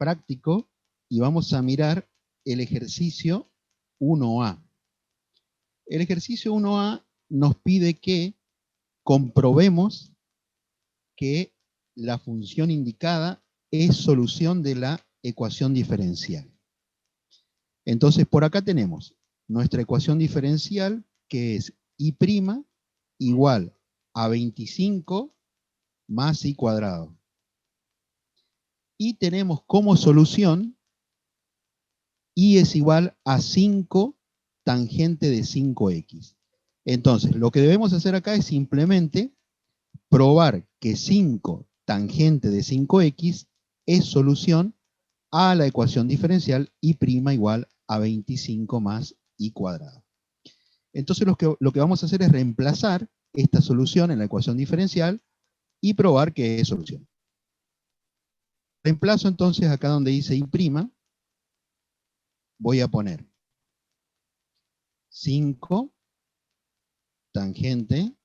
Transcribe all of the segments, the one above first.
práctico y vamos a mirar el ejercicio 1A. El ejercicio 1A nos pide que comprobemos que la función indicada es solución de la ecuación diferencial. Entonces, por acá tenemos nuestra ecuación diferencial, que es y' igual a 25 más y cuadrado. Y tenemos como solución y es igual a 5 tangente de 5x. Entonces, lo que debemos hacer acá es simplemente probar que 5 tangente de 5x es solución a la ecuación diferencial y' igual a 25 más y cuadrado. Entonces lo que vamos a hacer es reemplazar esta solución en la ecuación diferencial y probar que es solución. Reemplazo entonces acá donde dice y', voy a poner 5 tangente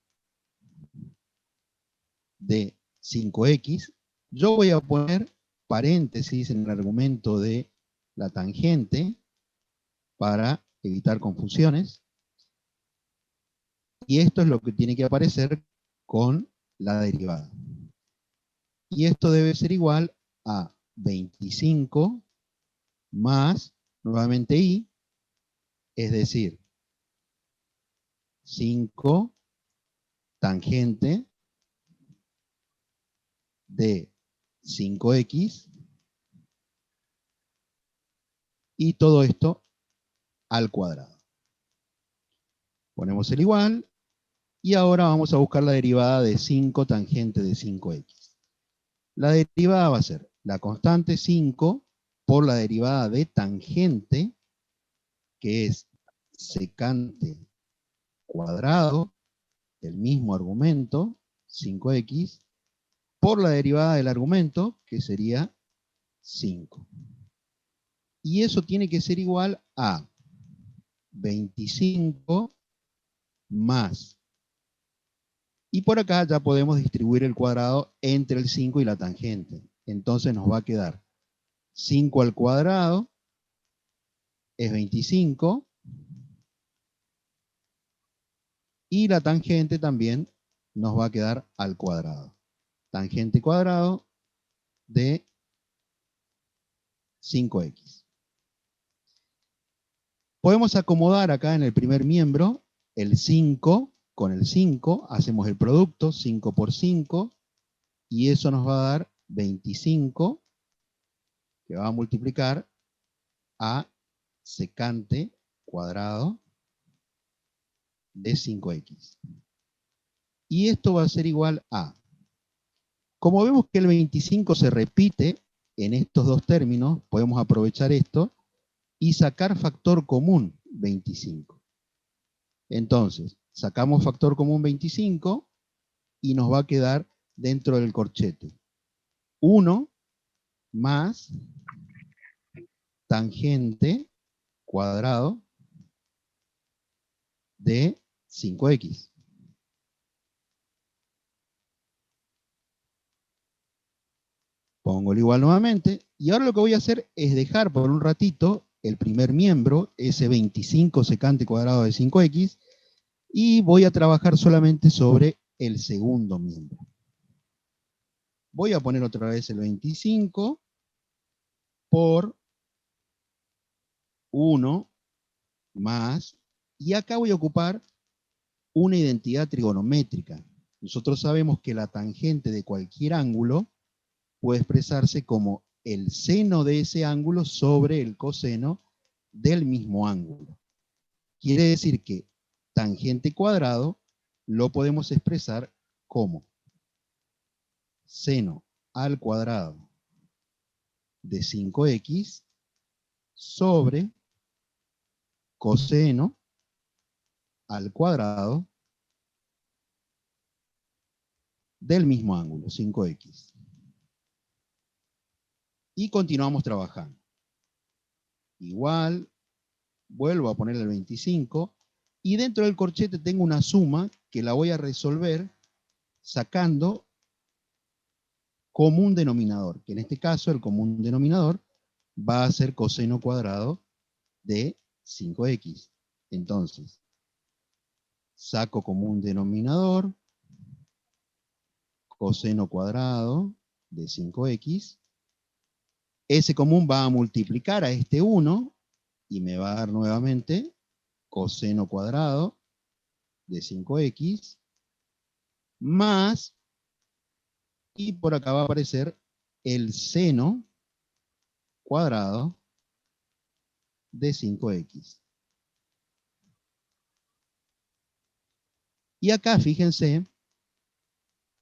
de 5x. Yo voy a poner paréntesis en el argumento de la tangente para evitar confusiones. Y esto es lo que tiene que aparecer con la derivada. Y esto debe ser igual a 25 más, nuevamente y, es decir, 5 tangente de 5x, y todo esto al cuadrado. Ponemos el igual, y ahora vamos a buscar la derivada de 5 tangente de 5x. La derivada va a ser la constante 5 por la derivada de tangente, que es secante cuadrado del mismo argumento, 5x, por la derivada del argumento, que sería 5. Y eso tiene que ser igual a 25 más. Y por acá ya podemos distribuir el cuadrado entre el 5 y la tangente. Entonces nos va a quedar 5 al cuadrado es 25. Y la tangente también nos va a quedar al cuadrado. Tangente cuadrado de 5x. Podemos acomodar acá en el primer miembro el 5 con el 5, hacemos el producto, 5 por 5, y eso nos va a dar 25, que va a multiplicar a secante cuadrado de 5x. Y esto va a ser igual a, como vemos que el 25 se repite en estos dos términos, podemos aprovechar esto y sacar factor común 25. Entonces, sacamos factor común 25 y nos va a quedar dentro del corchete 1 más tangente cuadrado de 5x. Pongo el igual nuevamente, y ahora lo que voy a hacer es dejar por un ratito el primer miembro, ese 25 secante cuadrado de 5x, y voy a trabajar solamente sobre el segundo miembro. Voy a poner otra vez el 25 por 1 más, y acá voy a ocupar una identidad trigonométrica. Nosotros sabemos que la tangente de cualquier ángulo puede expresarse como el seno de ese ángulo sobre el coseno del mismo ángulo. Quiere decir que tangente cuadrado lo podemos expresar como seno al cuadrado de 5x sobre coseno al cuadrado del mismo ángulo, 5x. Y continuamos trabajando. Igual, vuelvo a poner el 25, y dentro del corchete tengo una suma que la voy a resolver sacando común denominador, que en este caso el común denominador va a ser coseno cuadrado de 5x. Entonces, saco como un denominador coseno cuadrado de 5x. Ese común va a multiplicar a este 1 y me va a dar nuevamente coseno cuadrado de 5x más, y por acá va a aparecer el seno cuadrado de 5x. Y acá, fíjense,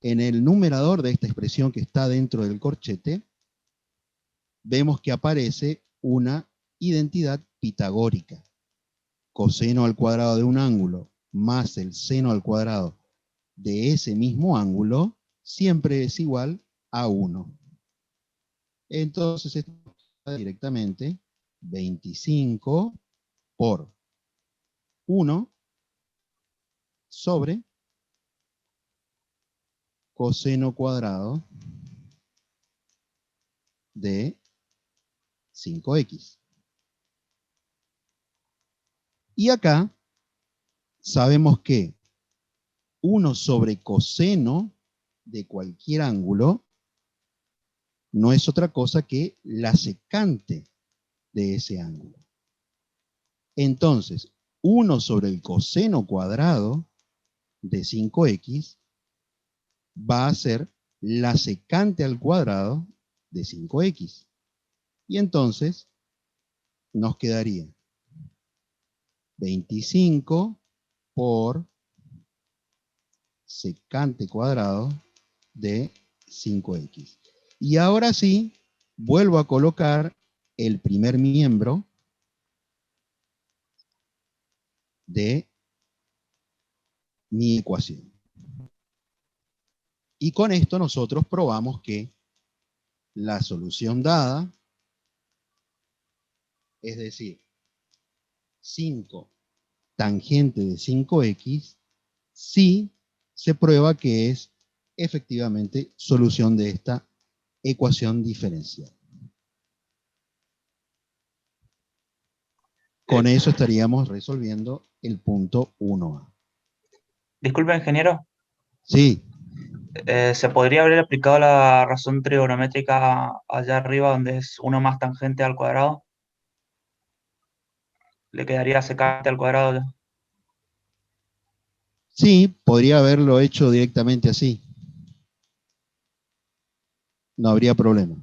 en el numerador de esta expresión que está dentro del corchete, vemos que aparece una identidad pitagórica. Coseno al cuadrado de un ángulo más el seno al cuadrado de ese mismo ángulo siempre es igual a 1. Entonces, esto da directamente 25 por 1 sobre coseno cuadrado de 5x. Y acá sabemos que 1 sobre coseno de cualquier ángulo no es otra cosa que la secante de ese ángulo. Entonces, 1 sobre el coseno cuadrado de 5x va a ser la secante al cuadrado de 5x. Y entonces nos quedaría 25 por secante cuadrado de 5x. Y ahora sí, vuelvo a colocar el primer miembro de mi ecuación. Y con esto nosotros probamos que la solución dada, es decir, 5 tangente de 5x, sí se prueba que es efectivamente solución de esta ecuación diferencial. Con eso estaríamos resolviendo el punto 1A. Disculpe, ingeniero, Sí, ¿se podría haber aplicado la razón trigonométrica allá arriba donde es 1 más tangente al cuadrado? ¿Le quedaría secante al cuadrado? sí, podría haberlo hecho directamente así. No habría problema.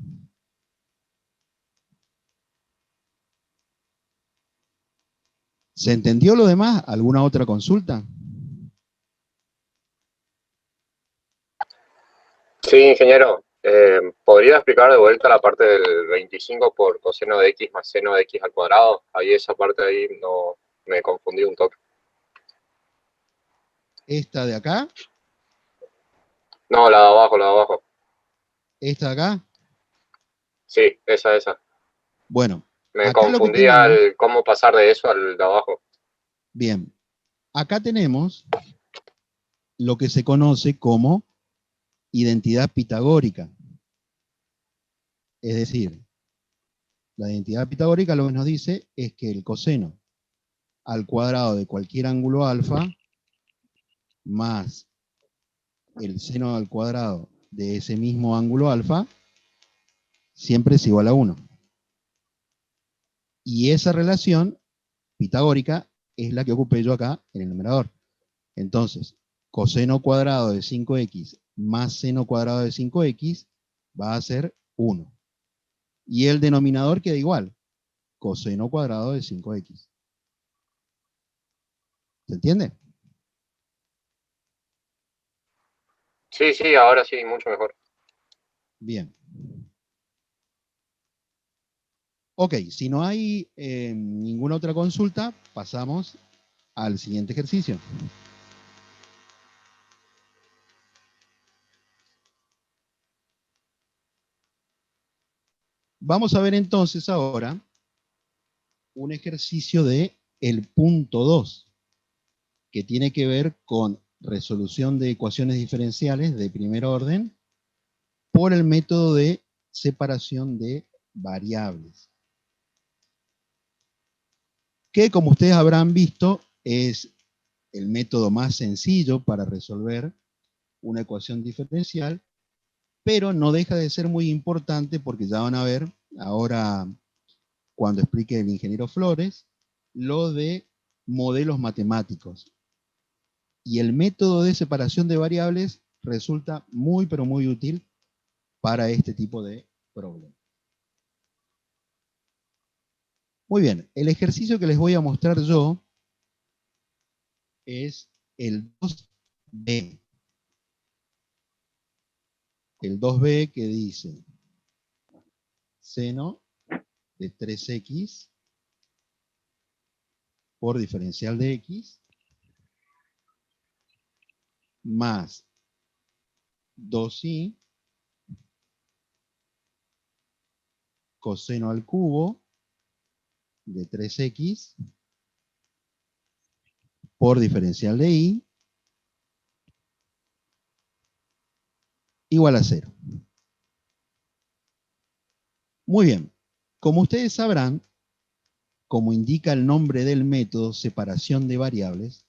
¿Se entendió lo demás? ¿Alguna otra consulta? Sí, ingeniero. ¿Podría explicar de vuelta la parte del 25 por coseno de x más seno de x al cuadrado? Ahí esa parte ahí no me confundí un toque. Esta de acá, No, la de abajo, la de abajo. esta de acá. Sí, esa. Bueno, Me acá lo que confundí tenemos, al cómo pasar de eso al de abajo. bien, acá tenemos lo que se conoce como identidad pitagórica. Es decir, la identidad pitagórica lo que nos dice es que el coseno al cuadrado de cualquier ángulo alfa más el seno al cuadrado de ese mismo ángulo alfa siempre es igual a 1. Y esa relación pitagórica es la que ocupé yo acá en el numerador. Entonces, coseno cuadrado de 5x más seno cuadrado de 5x va a ser 1. Y el denominador queda igual, coseno cuadrado de 5x. ¿Se entiende? Sí, ahora sí, mucho mejor. Bien. Ok, si no hay ninguna otra consulta, pasamos al siguiente ejercicio. Vamos a ver entonces ahora un ejercicio de el punto 2, que tiene que ver con resolución de ecuaciones diferenciales de primer orden por el método de separación de variables. que como ustedes habrán visto es el método más sencillo para resolver una ecuación diferencial, pero no deja de ser muy importante porque ya van a ver ahora cuando explique el ingeniero Flores lo de modelos matemáticos. Y el método de separación de variables resulta muy, pero muy útil para este tipo de problemas. Muy bien, el ejercicio que les voy a mostrar yo es el 2B. El 2B que dice seno de 3x por diferencial de x más 2y coseno al cubo de 3x por diferencial de y igual a 0. Muy bien, como ustedes sabrán, como indica el nombre del método separación de variables,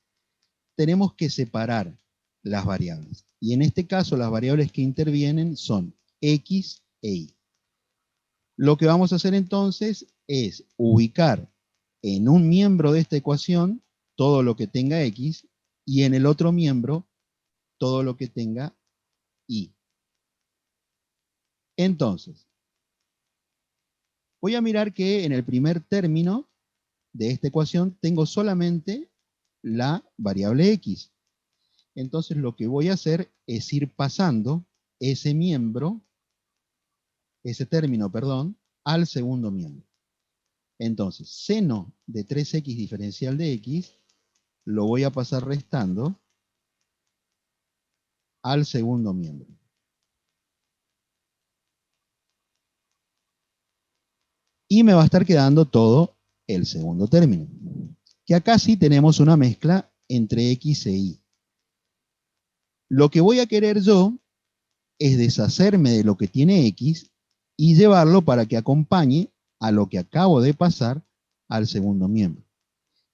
tenemos que separar las variables. Y en este caso las variables que intervienen son x e y. Lo que vamos a hacer entonces es ubicar en un miembro de esta ecuación todo lo que tenga x y en el otro miembro todo lo que tenga y. Entonces, voy a mirar que en el primer término de esta ecuación tengo solamente la variable x. Entonces lo que voy a hacer es ir pasando ese miembro, ese término, perdón, al segundo miembro. Entonces, seno de 3x diferencial de x lo voy a pasar restando al segundo miembro. Y me va a estar quedando todo el segundo término. Que acá sí tenemos una mezcla entre x e y. Lo que voy a querer yo es deshacerme de lo que tiene x y llevarlo para que acompañe a lo que acabo de pasar al segundo miembro.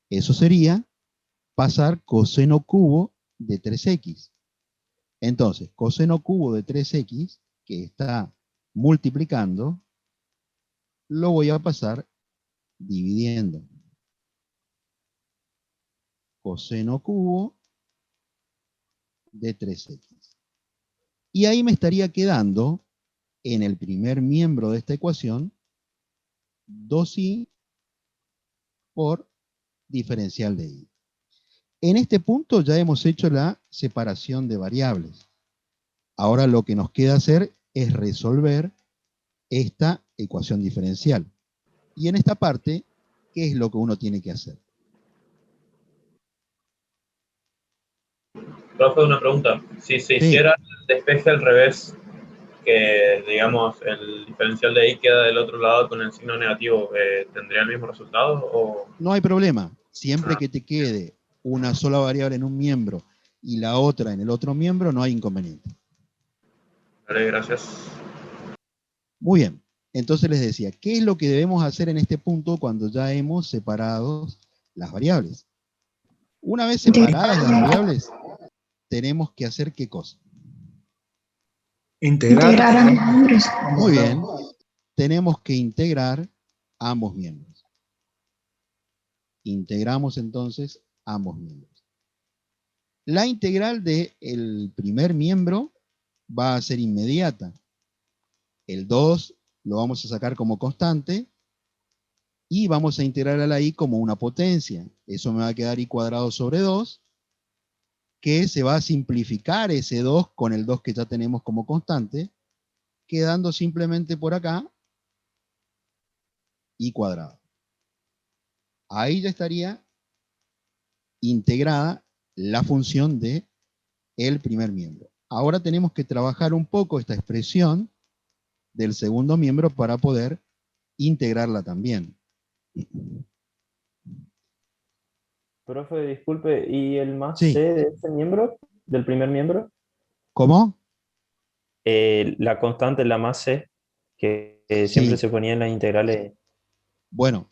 Eso sería pasar coseno cubo de 3x. Entonces, coseno cubo de 3x, que está multiplicando, lo voy a pasar dividiendo. Coseno cubo de 3x. Y ahí me estaría quedando, en el primer miembro de esta ecuación, 2y por diferencial de y. En este punto ya hemos hecho la separación de variables. Ahora lo que nos queda hacer es resolver esta ecuación diferencial. Y en esta parte, ¿qué es lo que uno tiene que hacer? Profe, una pregunta. Si se Sí. hiciera el despeje al revés, que digamos el diferencial de y queda del otro lado con el signo negativo, ¿tendría el mismo resultado? O... No hay problema. Siempre que te quede una sola variable en un miembro y la otra en el otro miembro, no hay inconveniente. Vale, gracias. Muy bien. Entonces les decía, ¿qué es lo que debemos hacer en este punto cuando ya hemos separado las variables? Una vez separadas las variables, tenemos que hacer ¿qué cosa? Integrar ambos miembros. Muy bien. Tenemos que integrar ambos miembros. Integramos entonces ambos miembros. La integral del primer miembro va a ser inmediata. El 2 lo vamos a sacar como constante y vamos a integrar a la y como una potencia. Eso me va a quedar y cuadrado sobre 2, que se va a simplificar ese 2 con el 2 que ya tenemos como constante, quedando simplemente por acá y cuadrado. Ahí ya estaría integrada la función de el primer miembro. Ahora tenemos que trabajar un poco esta expresión del segundo miembro para poder integrarla también. Profe, disculpe, ¿y el más Sí. C de ese miembro, del primer miembro? ¿Cómo? La constante, la más C, que siempre Sí. se ponía en las integrales. Bueno,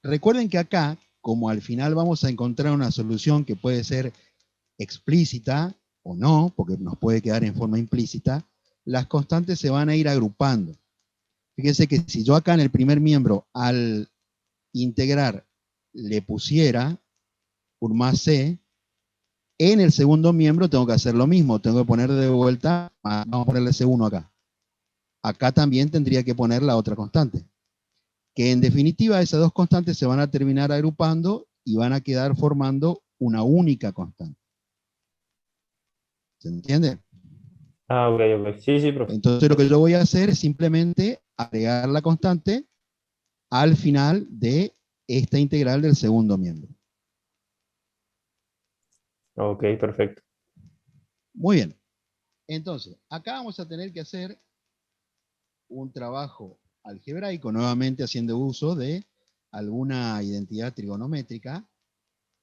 recuerden que acá, como al final vamos a encontrar una solución que puede ser explícita o no, porque nos puede quedar en forma implícita, las constantes se van a ir agrupando. Fíjense que si yo acá en el primer miembro al integrar le pusiera un más c, en el segundo miembro tengo que hacer lo mismo, tengo que poner de vuelta, vamos a ponerle C1 acá. Acá también tendría que poner la otra constante. Que en definitiva esas dos constantes se van a terminar agrupando y van a quedar formando una única constante. ¿Se entiende? Ah, ok, ok. Sí, sí, profe. Entonces lo que yo voy a hacer es simplemente agregar la constante al final de esta integral del segundo miembro. Ok, perfecto. Muy bien. Entonces, acá vamos a tener que hacer un trabajo algebraico, nuevamente haciendo uso de alguna identidad trigonométrica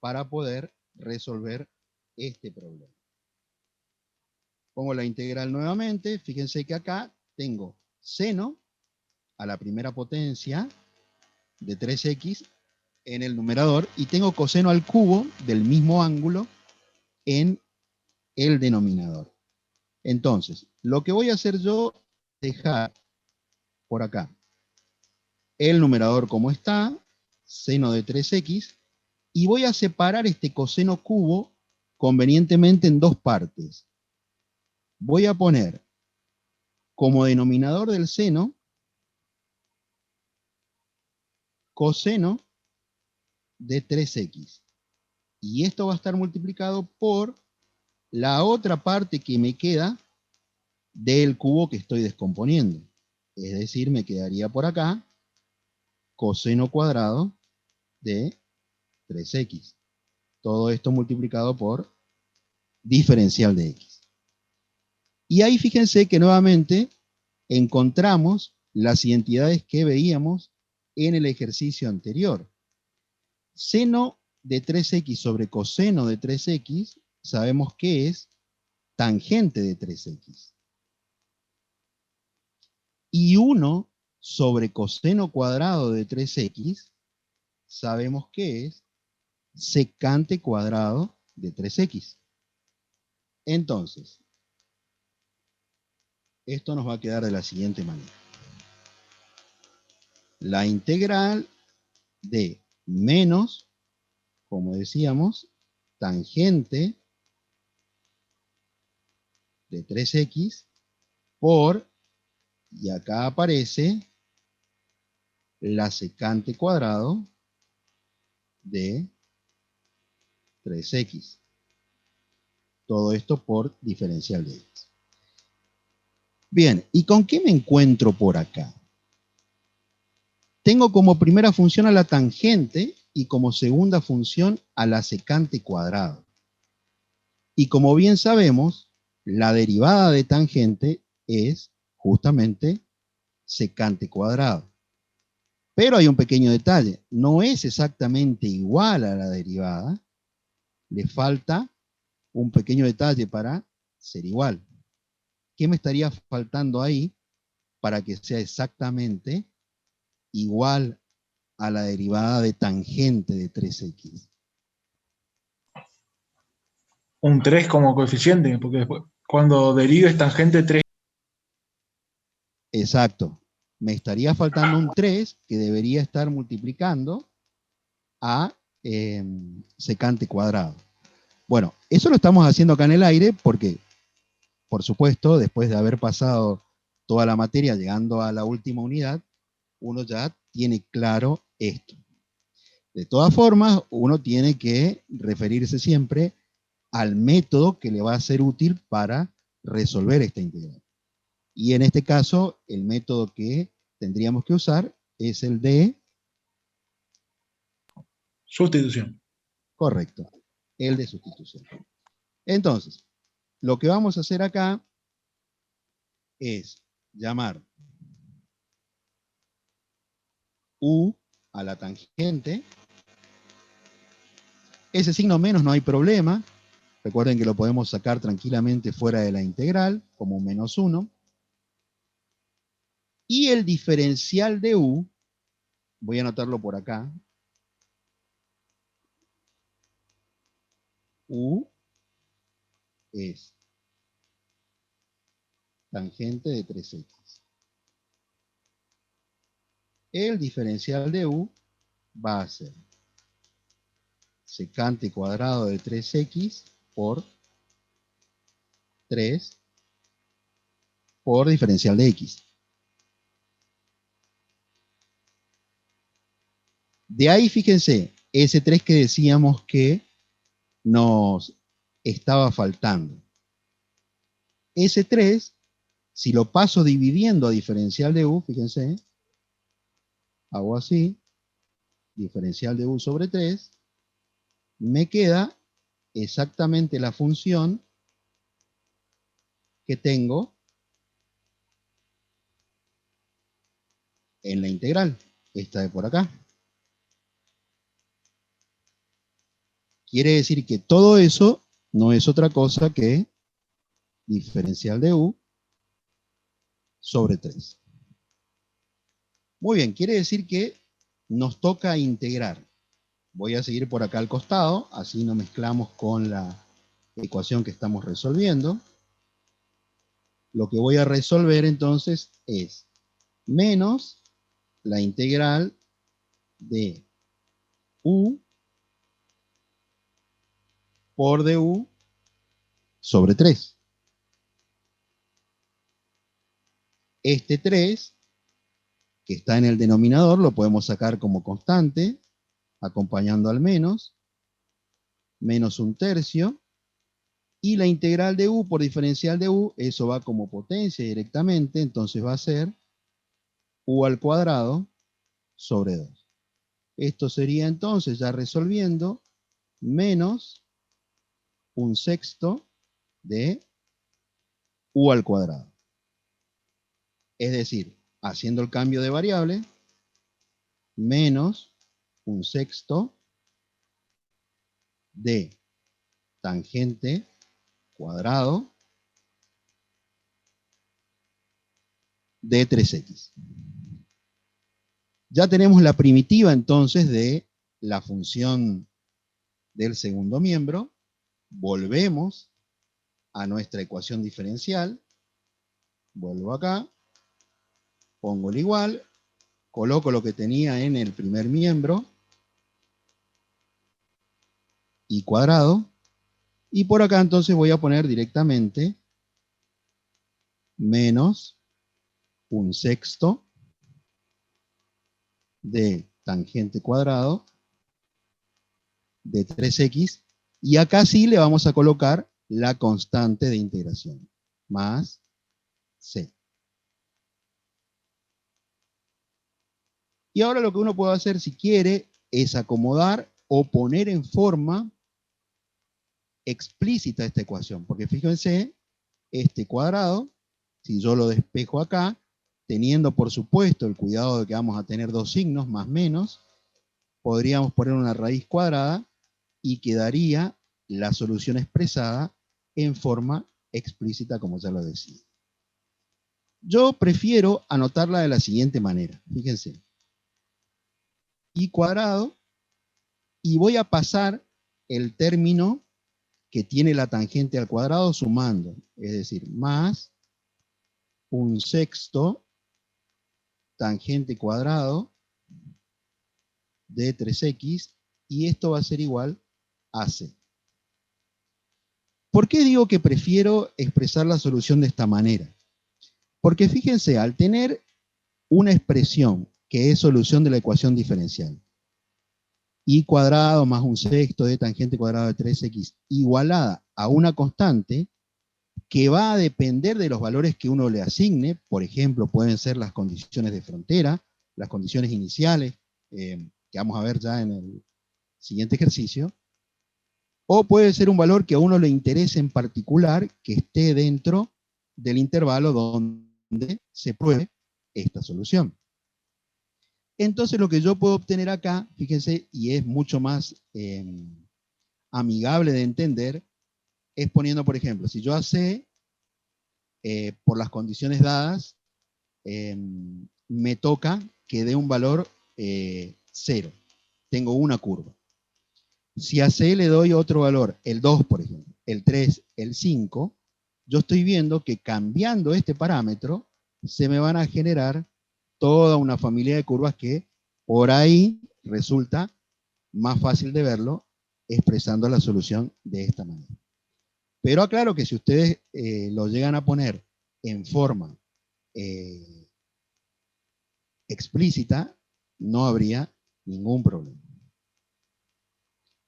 para poder resolver este problema. Pongo la integral nuevamente, fíjense que acá tengo seno a la primera potencia de 3x en el numerador y tengo coseno al cubo del mismo ángulo en el denominador. Entonces, lo que voy a hacer yo es dejar por acá el numerador como está, seno de 3x, y voy a separar este coseno cubo convenientemente en dos partes. Voy a poner como denominador del seno coseno de 3x. Y esto va a estar multiplicado por la otra parte que me queda del cubo que estoy descomponiendo. Es decir, me quedaría por acá coseno cuadrado de 3x. Todo esto multiplicado por diferencial de x. Y ahí fíjense que nuevamente encontramos las identidades que veíamos en el ejercicio anterior. Seno de 3x sobre coseno de 3x, sabemos que es tangente de 3x. Y 1 sobre coseno cuadrado de 3x, sabemos que es secante cuadrado de 3x. Entonces, esto nos va a quedar de la siguiente manera. La integral de menos, como decíamos, tangente de 3x por, y acá aparece la secante cuadrado de 3x. Todo esto por diferencial de x. Bien, ¿y con qué me encuentro por acá? Tengo como primera función a la tangente y como segunda función a la secante cuadrado. Y como bien sabemos, la derivada de tangente es justamente secante cuadrado. Pero hay un pequeño detalle, no es exactamente igual a la derivada, le falta un pequeño detalle para ser igual. ¿Qué me estaría faltando ahí para que sea exactamente igual a la derivada de tangente de 3x? Un 3 como coeficiente, porque después, cuando derives tangente 3. Exacto. Me estaría faltando un 3 que debería estar multiplicando a secante cuadrado. Bueno, eso lo estamos haciendo acá en el aire porque, por supuesto, después de haber pasado toda la materia llegando a la última unidad, uno ya tiene claro esto. De todas formas, uno tiene que referirse siempre al método que le va a ser útil para resolver esta integral. Y en este caso, el método que tendríamos que usar es el de... Sustitución. Correcto, el de sustitución. Entonces, lo que vamos a hacer acá es llamar u a la tangente. Ese signo menos no hay problema. Recuerden que lo podemos sacar tranquilamente fuera de la integral, como un menos 1. Y el diferencial de u, voy a anotarlo por acá, U es tangente de 3x. El diferencial de U va a ser secante cuadrado de 3x por 3 por diferencial de x. De ahí, fíjense, ese 3 que decíamos que nos estaba faltando. Ese 3, si lo paso dividiendo a diferencial de U, fíjense, hago así, diferencial de U sobre 3, me queda exactamente la función que tengo en la integral, esta de por acá. Quiere decir que todo eso no es otra cosa que diferencial de U sobre 3. Muy bien, quiere decir que nos toca integrar. Voy a seguir por acá al costado, así no mezclamos con la ecuación que estamos resolviendo. Lo que voy a resolver entonces es menos la integral de U por du sobre 3. Este 3, que está en el denominador, lo podemos sacar como constante, acompañando al menos 1/3, y la integral de U por diferencial de U, eso va como potencia directamente, entonces va a ser U al cuadrado sobre 2. Esto sería entonces, ya resolviendo, menos 1/6 de U al cuadrado. Es decir, haciendo el cambio de variable, menos 1/6 de tangente cuadrado de 3x. Ya tenemos la primitiva entonces de la función del segundo miembro. Volvemos a nuestra ecuación diferencial. Vuelvo acá, pongo el igual, coloco lo que tenía en el primer miembro, y cuadrado, y por acá entonces voy a poner directamente menos 1/6 de tangente cuadrado de 3x, y acá sí le vamos a colocar la constante de integración, más c. Y ahora lo que uno puede hacer si quiere es acomodar o poner en forma explícita esta ecuación, porque fíjense, este cuadrado, si yo lo despejo acá, teniendo por supuesto el cuidado de que vamos a tener dos signos, más menos, podríamos poner una raíz cuadrada y quedaría la solución expresada en forma explícita, como ya lo decía. Yo prefiero anotarla de la siguiente manera, fíjense. Y cuadrado, y voy a pasar el término que tiene la tangente al cuadrado sumando, es decir, más 1/6 tangente cuadrado de 3x, y esto va a ser igual a c. ¿Por qué digo que prefiero expresar la solución de esta manera? Porque fíjense, al tener una expresión que es solución de la ecuación diferencial, y cuadrado más 1/6 de tangente cuadrado de 3x igualada a una constante que va a depender de los valores que uno le asigne. Por ejemplo, pueden ser las condiciones de frontera, las condiciones iniciales, que vamos a ver ya en el siguiente ejercicio, o puede ser un valor que a uno le interese en particular, que esté dentro del intervalo donde se pruebe esta solución. Entonces lo que yo puedo obtener acá, fíjense, y es mucho más amigable de entender, es poniendo, por ejemplo, si yo a C, por las condiciones dadas, me toca que dé un valor 0. Tengo una curva. Si a C le doy otro valor, el 2, por ejemplo, el 3, el 5, yo estoy viendo que cambiando este parámetro, se me van a generar toda una familia de curvas que por ahí resulta más fácil de verlo expresando la solución de esta manera. Pero aclaro que si ustedes lo llegan a poner en forma explícita, no habría ningún problema.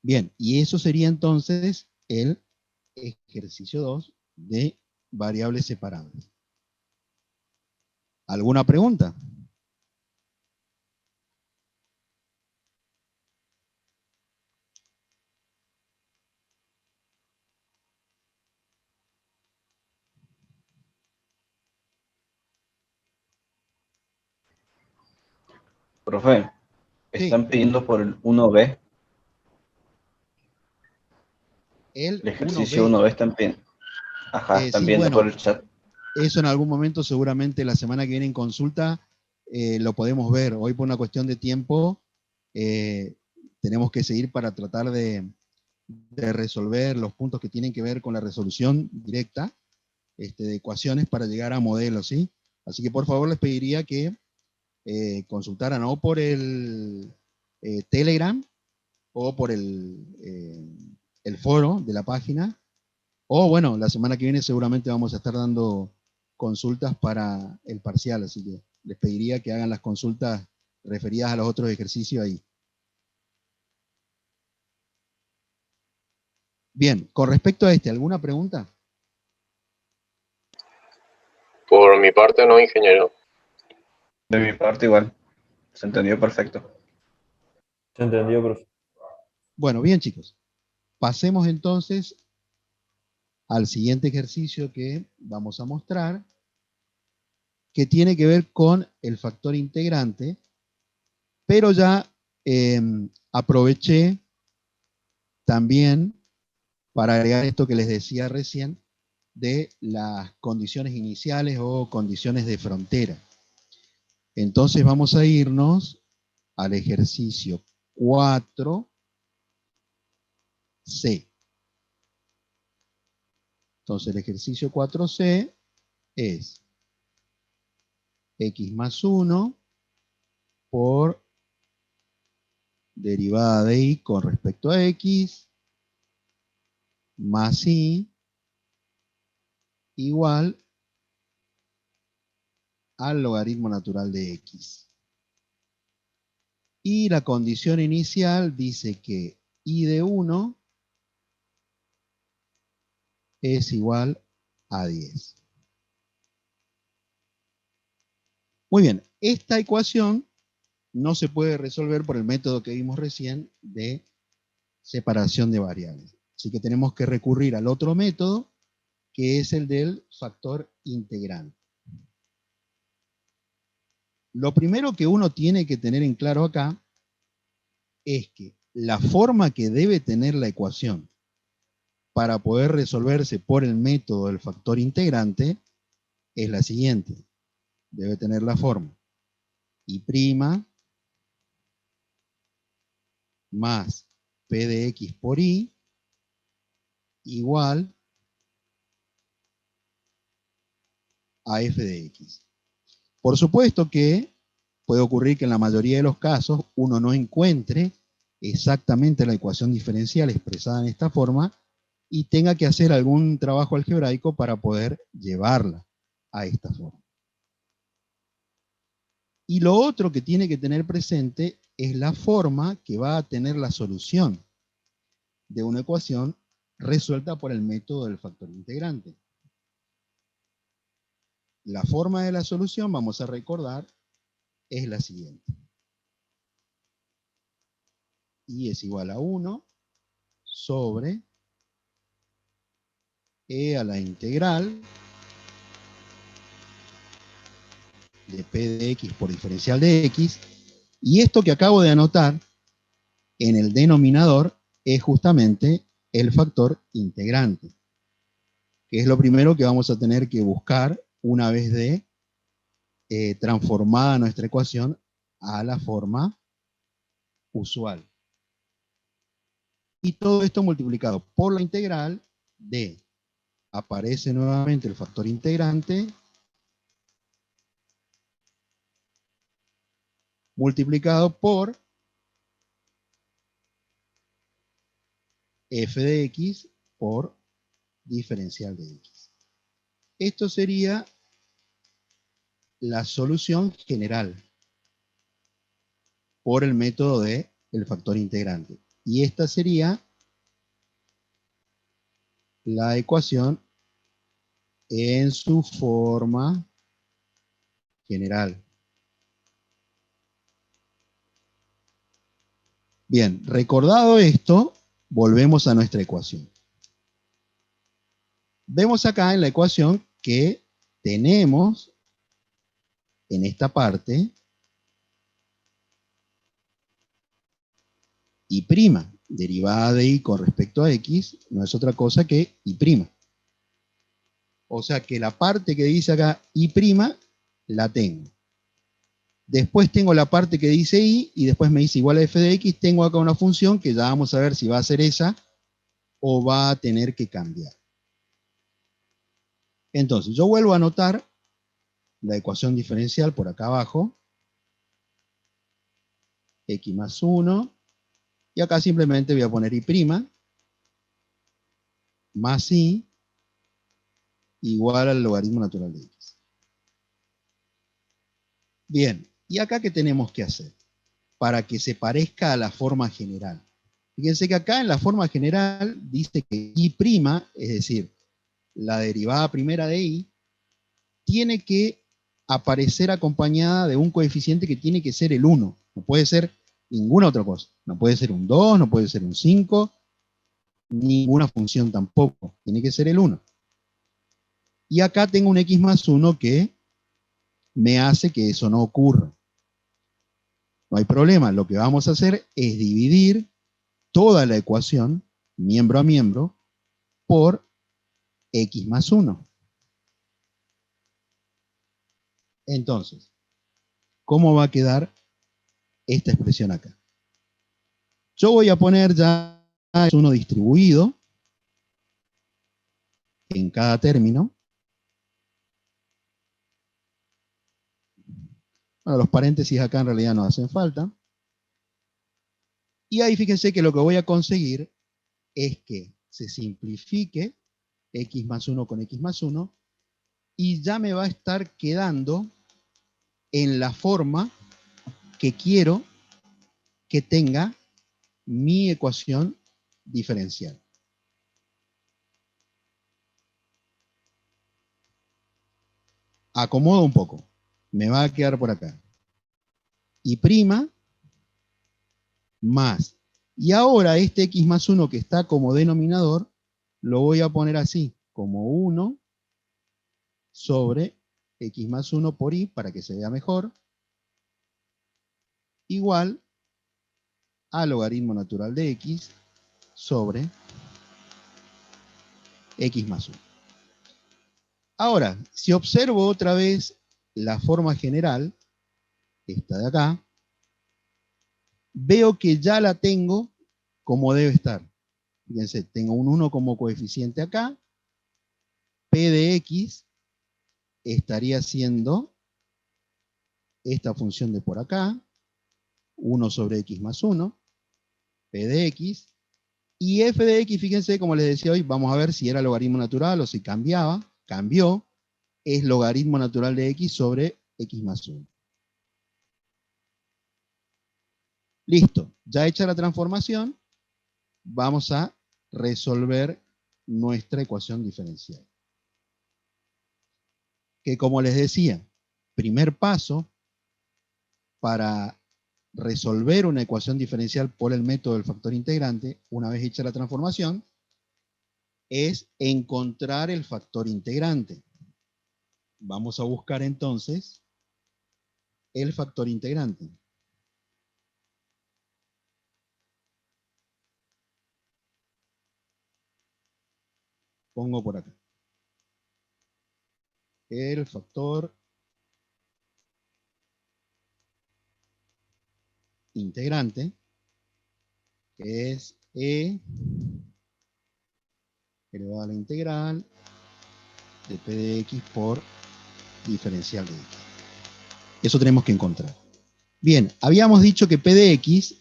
Bien, y eso sería entonces el ejercicio 2 de variables separables. ¿Alguna pregunta? Profe, Sí, están pidiendo por el 1B, el el ejercicio 1B. 1B están pidiendo. Ajá, están Sí, viendo por bueno, el chat. eso en algún momento seguramente la semana que viene en consulta lo podemos ver. Hoy por una cuestión de tiempo tenemos que seguir para tratar de resolver los puntos que tienen que ver con la resolución directa de ecuaciones para llegar a modelos, ¿sí? Así que por favor les pediría que consultaran o por el Telegram o por el foro de la página, o bueno, la semana que viene seguramente vamos a estar dando consultas para el parcial, así que les pediría que hagan las consultas referidas a los otros ejercicios ahí. Bien, con respecto a ¿alguna pregunta? Por mi parte, no, ingeniero. De mi parte igual. Se entendió perfecto. Se entendió, profe. Bueno, bien chicos, pasemos entonces al siguiente ejercicio que vamos a mostrar, que tiene que ver con el factor integrante, pero ya aproveché también para agregar esto que les decía recién de las condiciones iniciales o condiciones de frontera. Entonces vamos a irnos al ejercicio 4C. Entonces el ejercicio 4C es x más 1 por derivada de y con respecto a x más y igual al logaritmo natural de x. Y la condición inicial dice que y de 1 es igual a 10. Muy bien, esta ecuación no se puede resolver por el método que vimos recién de separación de variables. Así que tenemos que recurrir al otro método, que es el del factor integrante. Lo primero que uno tiene que tener en claro acá es que la forma que debe tener la ecuación para poder resolverse por el método del factor integrante es la siguiente. Debe tener la forma y' más p de x por y igual a f de x. Por supuesto que puede ocurrir que en la mayoría de los casos uno no encuentre exactamente la ecuación diferencial expresada en esta forma y tenga que hacer algún trabajo algebraico para poder llevarla a esta forma. Y lo otro que tiene que tener presente es la forma que va a tener la solución de una ecuación resuelta por el método del factor integrante. La forma de la solución, vamos a recordar, es la siguiente. Y es igual a 1 sobre e a la integral de p de x por diferencial de x. Y esto que acabo de anotar en el denominador es justamente el factor integrante, que es lo primero que vamos a tener que buscar una vez de transformada nuestra ecuación a la forma usual. Y todo esto multiplicado por la integral de, aparece nuevamente el factor integrante, multiplicado por f de x por diferencial de x. Esto sería la solución general por el método de el factor integrante. Y esta sería la ecuación en su forma general. Bien, recordado esto, volvemos a nuestra ecuación. Vemos acá en la ecuación que tenemos en esta parte y', derivada de y con respecto a x, no es otra cosa que y'. O sea que la parte que dice acá y' la tengo. Después tengo la parte que dice y después me dice igual a f de x. Tengo acá una función que ya vamos a ver si va a ser esa o va a tener que cambiar. Entonces, yo vuelvo a anotar la ecuación diferencial por acá abajo. X más 1. Y acá simplemente voy a poner y' más y igual al logaritmo natural de x. Bien, ¿y acá qué tenemos que hacer? Para que se parezca a la forma general. Fíjense que acá en la forma general dice que y', es decir, la derivada primera de y, tiene que aparecer acompañada de un coeficiente que tiene que ser el 1. No puede ser ninguna otra cosa. No puede ser un 2, no puede ser un 5, ninguna función tampoco. Tiene que ser el 1. Y acá tengo un x más 1 que me hace que eso no ocurra. No hay problema. Lo que vamos a hacer es dividir toda la ecuación, miembro a miembro, por x más 1. Entonces, ¿cómo va a quedar esta expresión acá? Yo voy a poner ya x 1 distribuido en cada término. Bueno, los paréntesis acá en realidad no hacen falta. Y ahí fíjense que lo que voy a conseguir es que se simplifique x más 1 con x más 1 y ya me va a estar quedando en la forma que quiero que tenga mi ecuación diferencial. Acomodo un poco. Me va a quedar por acá. Y' más. Y ahora este x más 1 que está como denominador, lo voy a poner así, como 1 sobre x más 1 por y, para que se vea mejor, igual a logaritmo natural de x sobre x más 1. Ahora, si observo otra vez la forma general, esta de acá, veo que ya la tengo como debe estar. Fíjense, tengo un 1 como coeficiente acá, p de x estaría siendo esta función de por acá, 1 sobre x más 1, p de x, y f de x, fíjense, como les decía hoy, vamos a ver si era logaritmo natural o si cambiaba, cambió, es logaritmo natural de x sobre x más 1. Listo, ya hecha la transformación, vamos a resolver nuestra ecuación diferencial. Que como les decía, primer paso para resolver una ecuación diferencial por el método del factor integrante, una vez hecha la transformación, es encontrar el factor integrante. Vamos a buscar entonces el factor integrante. Pongo por acá. El factor integrante, que es E elevado a la integral de P de X por diferencial de X. Eso tenemos que encontrar. Bien, habíamos dicho que P de X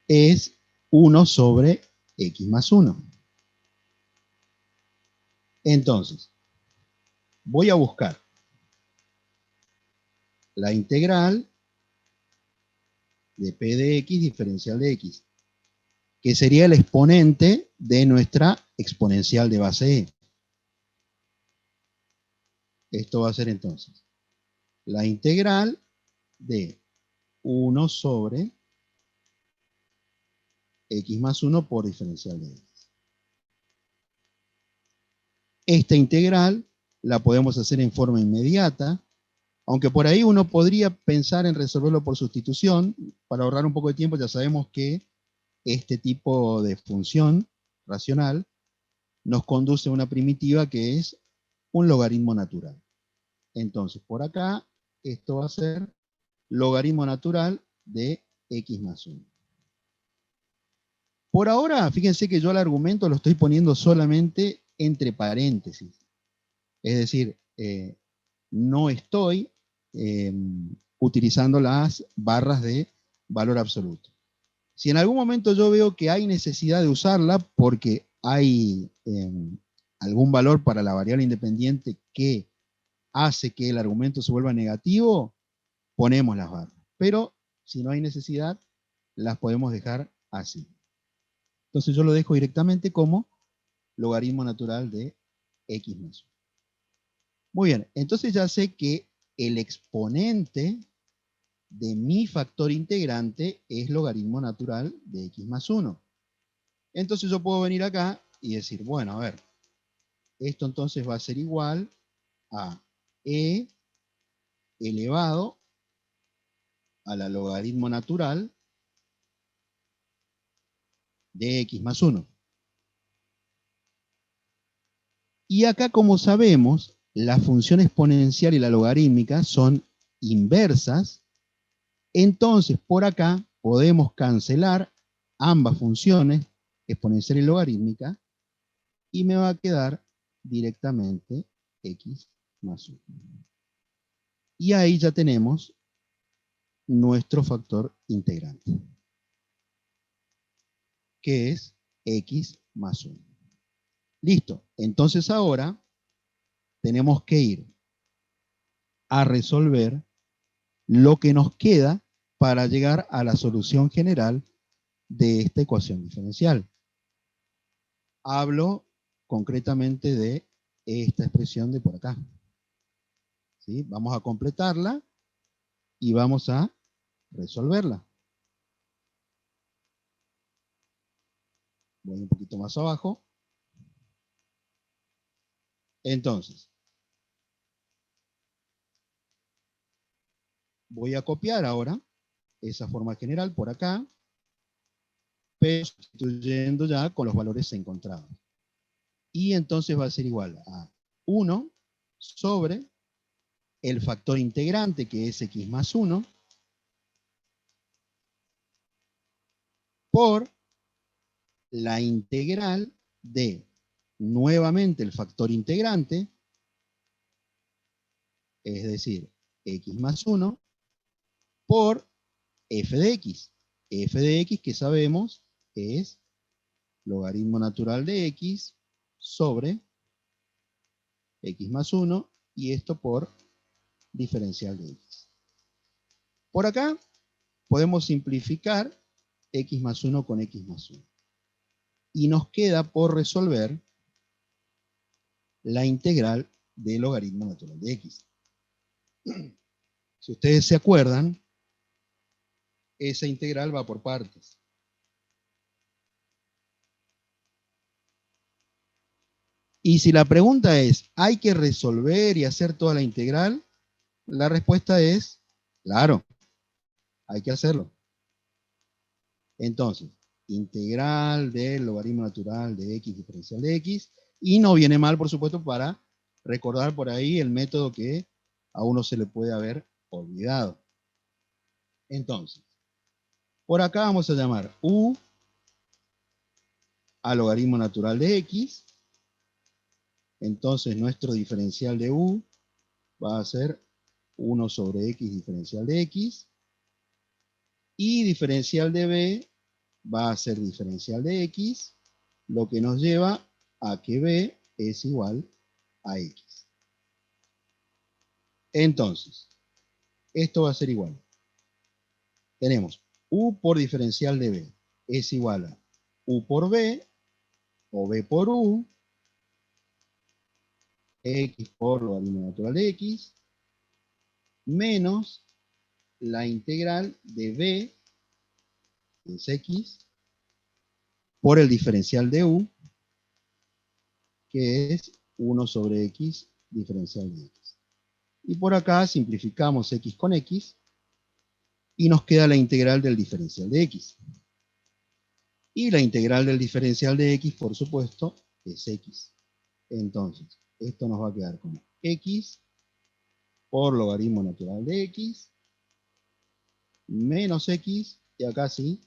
es 1 sobre X más 1. Entonces, voy a buscar la integral de P de X diferencial de X, que sería el exponente de nuestra exponencial de base E. Esto va a ser entonces la integral de 1 sobre X más 1 por diferencial de X. Esta integral la podemos hacer en forma inmediata, aunque por ahí uno podría pensar en resolverlo por sustitución. Para ahorrar un poco de tiempo, ya sabemos que este tipo de función racional nos conduce a una primitiva que es un logaritmo natural. Entonces, por acá, esto va a ser logaritmo natural de X más 1. Por ahora, fíjense que yo el argumento lo estoy poniendo solamente entre paréntesis. Es decir, no estoy utilizando las barras de valor absoluto. Si en algún momento yo veo que hay necesidad de usarla porque hay algún valor para la variable independiente que hace que el argumento se vuelva negativo, ponemos las barras. Pero si no hay necesidad, las podemos dejar así. Entonces yo lo dejo directamente como logaritmo natural de X más 1. Muy bien, entonces ya sé que el exponente de mi factor integrante es logaritmo natural de X más 1. Entonces yo puedo venir acá y decir, bueno, a ver, esto entonces va a ser igual a E elevado a la logaritmo natural de X más 1. Y acá, como sabemos, la función exponencial y la logarítmica son inversas. Entonces, por acá podemos cancelar ambas funciones, exponencial y logarítmica, y me va a quedar directamente X más 1. Y ahí ya tenemos nuestro factor integrante, que es X más 1. Listo. Entonces ahora tenemos que ir a resolver lo que nos queda para llegar a la solución general de esta ecuación diferencial. Hablo concretamente de esta expresión de por acá. ¿Sí? Vamos a completarla y vamos a resolverla. Voy un poquito más abajo. Entonces, voy a copiar ahora esa forma general por acá, pero sustituyendo ya con los valores encontrados. Y entonces va a ser igual a 1 sobre el factor integrante, que es X más 1, por la integral de, nuevamente, el factor integrante, es decir, X más 1, por f de x. F de x, que sabemos, es logaritmo natural de x sobre X más 1, y esto por diferencial de X. Por acá podemos simplificar X más 1 con X más 1. Y nos queda por resolver la integral del logaritmo natural de X. Si ustedes se acuerdan, esa integral va por partes. Y si la pregunta es, ¿hay que resolver y hacer toda la integral? La respuesta es, claro, hay que hacerlo. Entonces, integral del logaritmo natural de X diferencial de X, y no viene mal, por supuesto, para recordar por ahí el método que a uno se le puede haber olvidado. Entonces, por acá vamos a llamar U a logaritmo natural de x. Entonces nuestro diferencial de u va a ser 1 sobre x diferencial de x. Y diferencial de b va a ser diferencial de x, lo que nos lleva a que b es igual a x. Entonces, esto va a ser igual. Tenemos u por diferencial de b es igual a u por b, o b por u, x por logaritmo natural de x, menos la integral de b, que es x, por el diferencial de u, que es 1 sobre x diferencial de x. Y por acá simplificamos x con x, y nos queda la integral del diferencial de x. Y la integral del diferencial de x, por supuesto, es x. Entonces, esto nos va a quedar como x por logaritmo natural de x, menos x, y acá sí,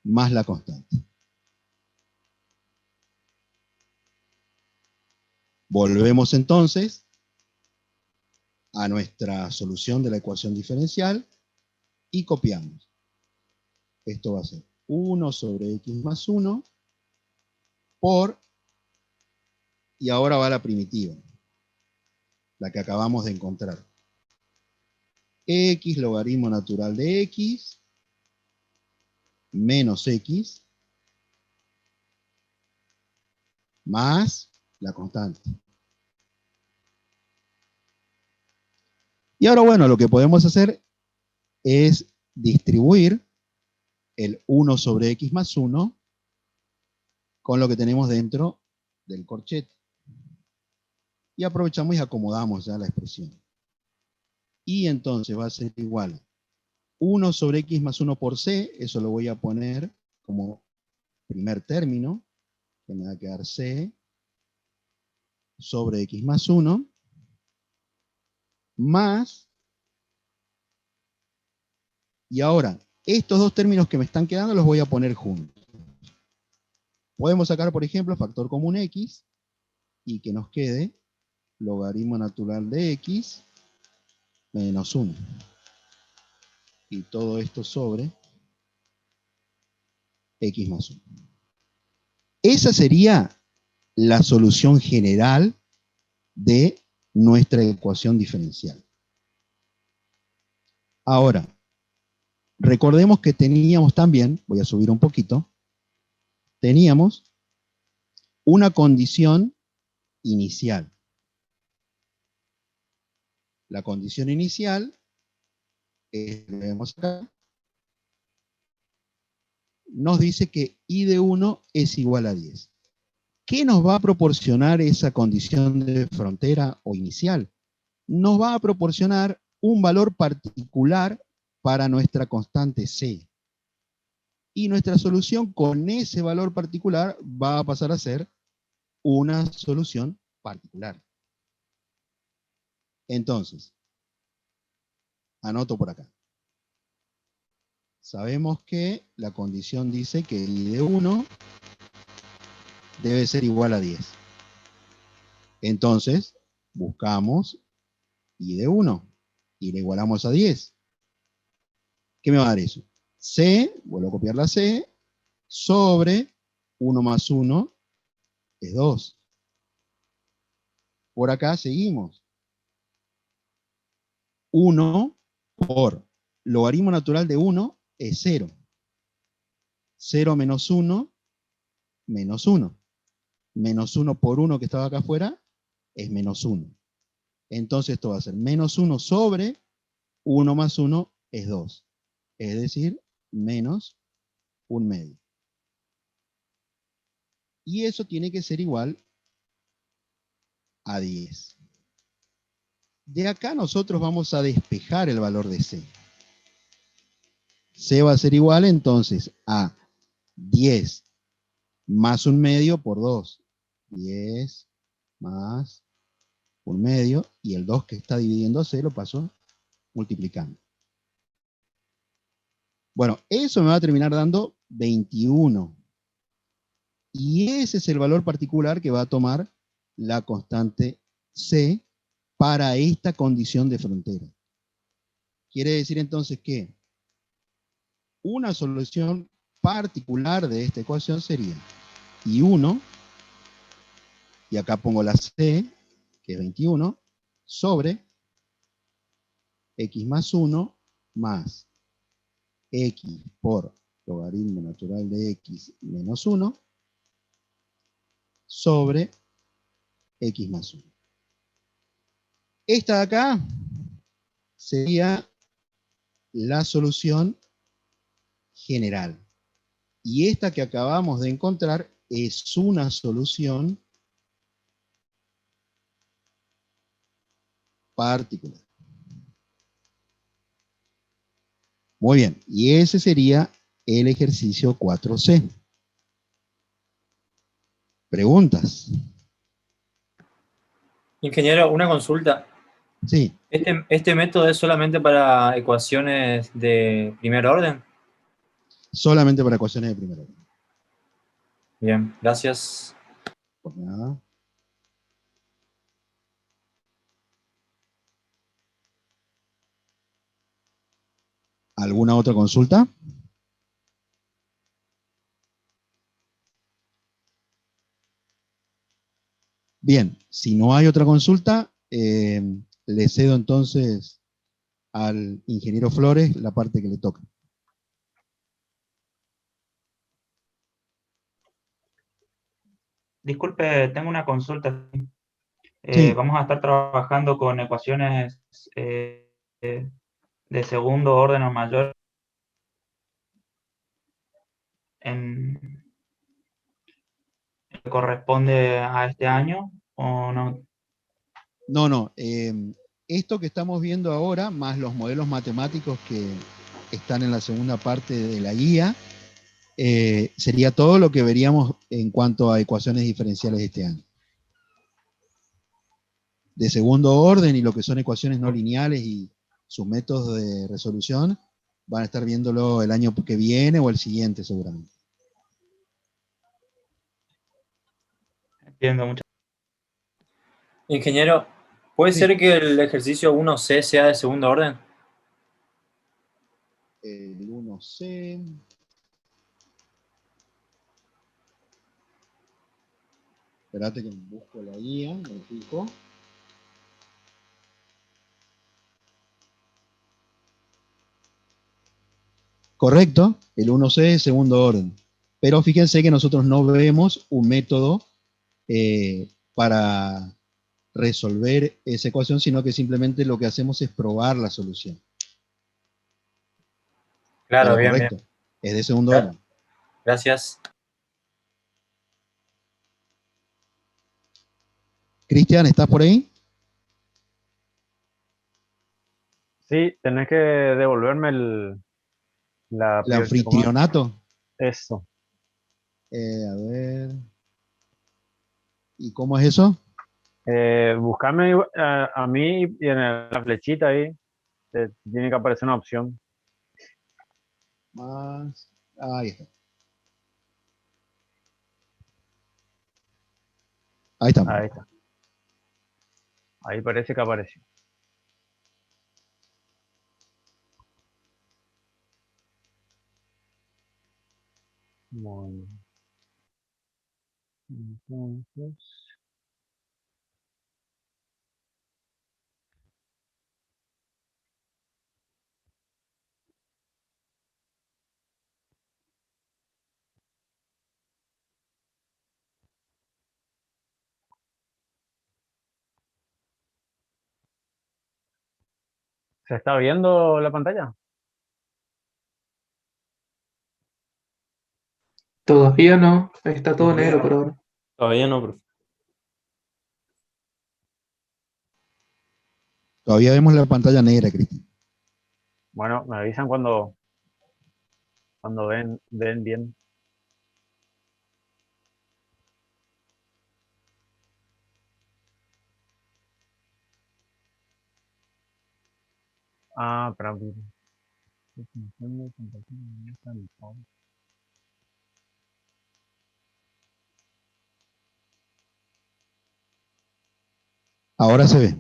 más la constante. Volvemos entonces a nuestra solución de la ecuación diferencial y copiamos. Esto va a ser 1 sobre x más 1 por, y ahora va la primitiva, la que acabamos de encontrar. X logaritmo natural de x menos x más la constante. Y ahora, bueno, lo que podemos hacer es distribuir el 1 sobre x más 1 con lo que tenemos dentro del corchete. Y aprovechamos y acomodamos ya la expresión. Y entonces va a ser igual a 1 sobre x más 1 por c, eso lo voy a poner como primer término, que me va a quedar c sobre x más 1, más, y ahora, estos dos términos que me están quedando los voy a poner juntos. Podemos sacar, por ejemplo, factor común x, y que nos quede logaritmo natural de x menos 1. Y todo esto sobre x más 1. Esa sería la solución general de nuestra ecuación diferencial. Ahora, recordemos que teníamos también, voy a subir un poquito, teníamos una condición inicial. La condición inicial, vemos acá, nos dice que i de 1 es igual a 10. ¿Qué nos va a proporcionar esa condición de frontera o inicial? Nos va a proporcionar un valor particular para nuestra constante c. Y nuestra solución con ese valor particular va a pasar a ser una solución particular. Entonces, anoto por acá. Sabemos que la condición dice que i de 1 debe ser igual a 10. Entonces, buscamos i de 1 y le igualamos a 10. ¿Qué me va a dar eso? C, vuelvo a copiar la C, sobre 1 más 1 es 2. Por acá seguimos. 1 por logaritmo natural de 1 es 0. 0 menos 1, menos 1. Menos 1 por 1 que estaba acá afuera es menos 1. Entonces esto va a ser menos 1 sobre 1 más 1 es 2. Es decir, menos 1/2. Y eso tiene que ser igual a 10. De acá nosotros vamos a despejar el valor de C. C va a ser igual entonces a 10 más 1/2 por 2. 10 más 1/2, y el 2 que está dividiendo C lo paso multiplicando. Bueno, eso me va a terminar dando 21. Y ese es el valor particular que va a tomar la constante C para esta condición de frontera. Quiere decir entonces que una solución particular de esta ecuación sería I1, y acá pongo la C, que es 21, sobre x más 1 más x por logaritmo natural de x menos 1 sobre x más 1. Esta de acá sería la solución general. Y esta que acabamos de encontrar es una solución particular. Muy bien, y ese sería el ejercicio 4C. ¿Preguntas? Ingeniero, una consulta. Sí, ¿Este método es solamente para ecuaciones de primer orden? solamente para ecuaciones de primer orden. Bien, gracias. Por nada. ¿Alguna otra consulta? Bien, si no hay otra consulta, le cedo entonces al ingeniero Flores la parte que le toca. Disculpe, tengo una consulta. Sí, Vamos a estar trabajando con ecuaciones de segundo orden o mayor en que corresponde a este año o no. no. Esto que estamos viendo ahora, más los modelos matemáticos que están en la segunda parte de la guía, sería todo lo que veríamos en cuanto a ecuaciones diferenciales este año. De segundo orden y lo que son ecuaciones no lineales y sus métodos de resolución, van a estar viéndolo el año que viene o el siguiente seguramente. Entiendo mucho. Ingeniero, ¿puede Sí. ser que el ejercicio 1C sea de segundo orden? El 1C. Espérate que busco la guía, me fijo. Correcto, el 1C es segundo orden. Pero fíjense que nosotros no vemos un método para resolver esa ecuación, sino que simplemente lo que hacemos es probar la solución. Claro, Pero bien, bien. correcto, es de segundo orden. Gracias. Cristian, ¿estás por ahí? Sí, tenés que devolverme la El ¿cómo es? anfitrionato. Eso. A ver. ¿Y cómo es eso? Buscarme a mí y en la flechita ahí tiene que aparecer una opción. Más. Ahí está. Ahí estamos. Ahí está. Ahí parece que apareció. Muy bien. Entonces, ¿se está viendo la pantalla? Todavía no, está todo Todavía negro no. por ahora. Todavía no, profe. Todavía vemos la pantalla negra, Cristian. Bueno, me avisan cuando ven bien. Ah, para abrir. Ahora se ve.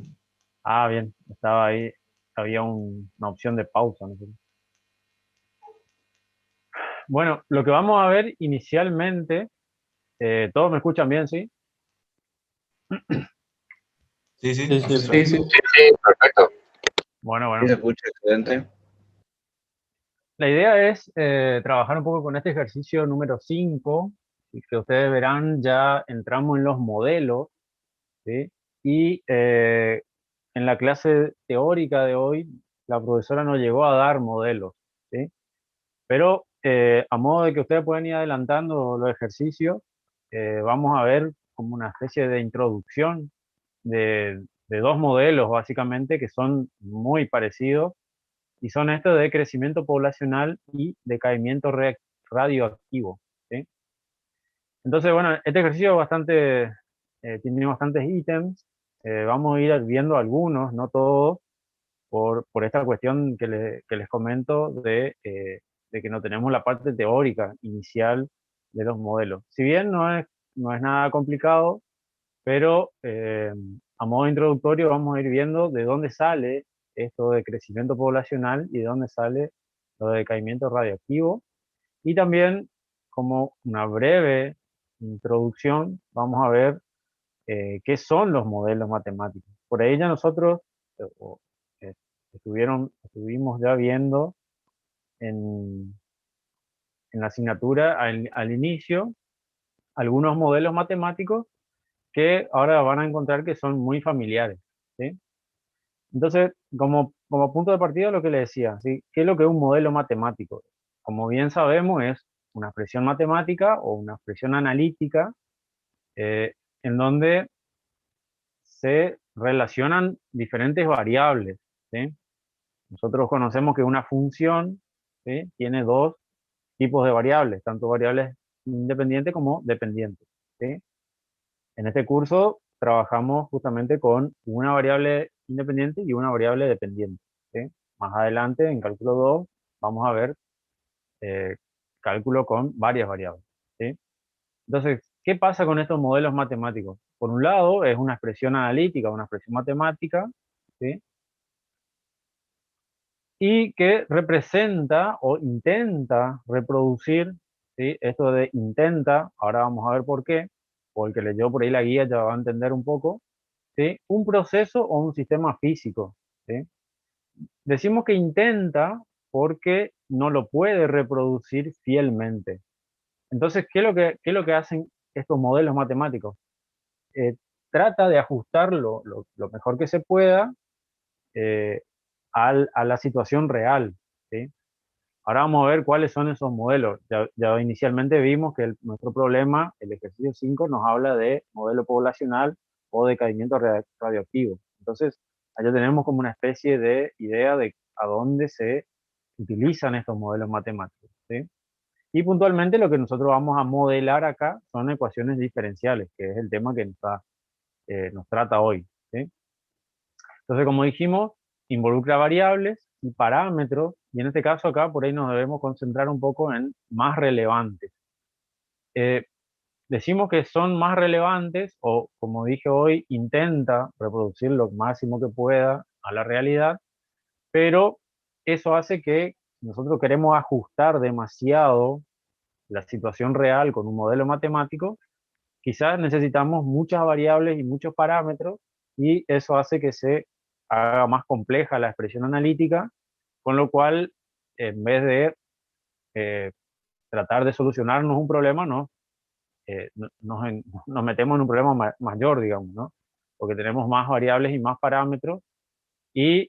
Ah, bien, estaba ahí, había una opción de pausa. No sé. Bueno, lo que vamos a ver inicialmente, ¿todos me escuchan bien, sí? Sí, Sí, sí, sí. Sí, sí. Sí, perfecto. Bueno, Sí, se bueno. escucha excelente. La idea es trabajar un poco con este ejercicio número 5, y que ustedes verán ya entramos en los modelos, ¿sí? Y en la clase teórica de hoy, la profesora nos llegó a dar modelos, ¿sí? Pero a modo de que ustedes puedan ir adelantando los ejercicios, vamos a ver como una especie de introducción de dos modelos básicamente que son muy parecidos y son estos de crecimiento poblacional y decaimiento radioactivo, ¿sí? Entonces, bueno, este ejercicio tiene bastantes ítems, vamos a ir viendo algunos, no todos, por esta cuestión que les comento de que no tenemos la parte teórica inicial de los modelos. Si bien no es nada complicado, pero a modo introductorio vamos a ir viendo de dónde sale esto de crecimiento poblacional y de dónde sale lo de decaimiento radioactivo. Y también, como una breve introducción, vamos a ver qué son los modelos matemáticos. Por ahí ya nosotros eh, estuvimos ya viendo en, en la asignatura al inicio algunos modelos matemáticos que ahora van a encontrar que son muy familiares, ¿sí? Entonces, como punto de partida, lo que le decía, ¿sí? ¿Qué es lo que es un modelo matemático? Como bien sabemos, es una expresión matemática o una expresión analítica eh, en donde se relacionan diferentes variables, ¿sí? Nosotros conocemos que una función, ¿sí?, tiene dos tipos de variables, tanto variables independientes como dependientes, ¿sí? En este curso trabajamos justamente con una variable independiente y una variable dependiente, ¿sí? Más adelante, en cálculo 2, vamos a ver eh, cálculo con varias variables, ¿sí? Entonces, ¿qué pasa con estos modelos matemáticos? Por un lado, es una expresión analítica, una expresión matemática, ¿sí?, y que representa o intenta reproducir, ¿sí? Esto de intenta, ahora vamos a ver por qué, o el que leyó por ahí la guía ya va a entender un poco, ¿sí?, un proceso o un sistema físico, ¿sí? Decimos que intenta porque no lo puede reproducir fielmente. Entonces, qué es lo que hacen estos modelos matemáticos? Eh, Trata de ajustar lo mejor que se pueda eh, a la situación real, ¿sí? Ahora vamos a ver cuáles son esos modelos. Ya inicialmente vimos que nuestro problema, el ejercicio 5, nos habla de modelo poblacional o decaimiento radioactivo. Entonces, allá tenemos como una especie de idea de a dónde se utilizan estos modelos matemáticos, ¿sí? Y puntualmente lo que nosotros vamos a modelar acá son ecuaciones diferenciales, que es el tema que nos trata hoy, ¿sí? Entonces, como dijimos, involucra variables y parámetros, y en este caso acá por ahí nos debemos concentrar un poco en más relevantes. Eh, Decimos que son más relevantes, o como dije hoy, intenta reproducir lo máximo que pueda a la realidad, pero eso hace que nosotros queremos ajustar demasiado la situación real con un modelo matemático, quizás necesitamos muchas variables y muchos parámetros, y eso hace que se haga más compleja la expresión analítica, con lo cual, en vez de eh, tratar de solucionarnos un problema, nos metemos en un problema mayor, digamos, ¿no? Porque tenemos más variables y más parámetros, y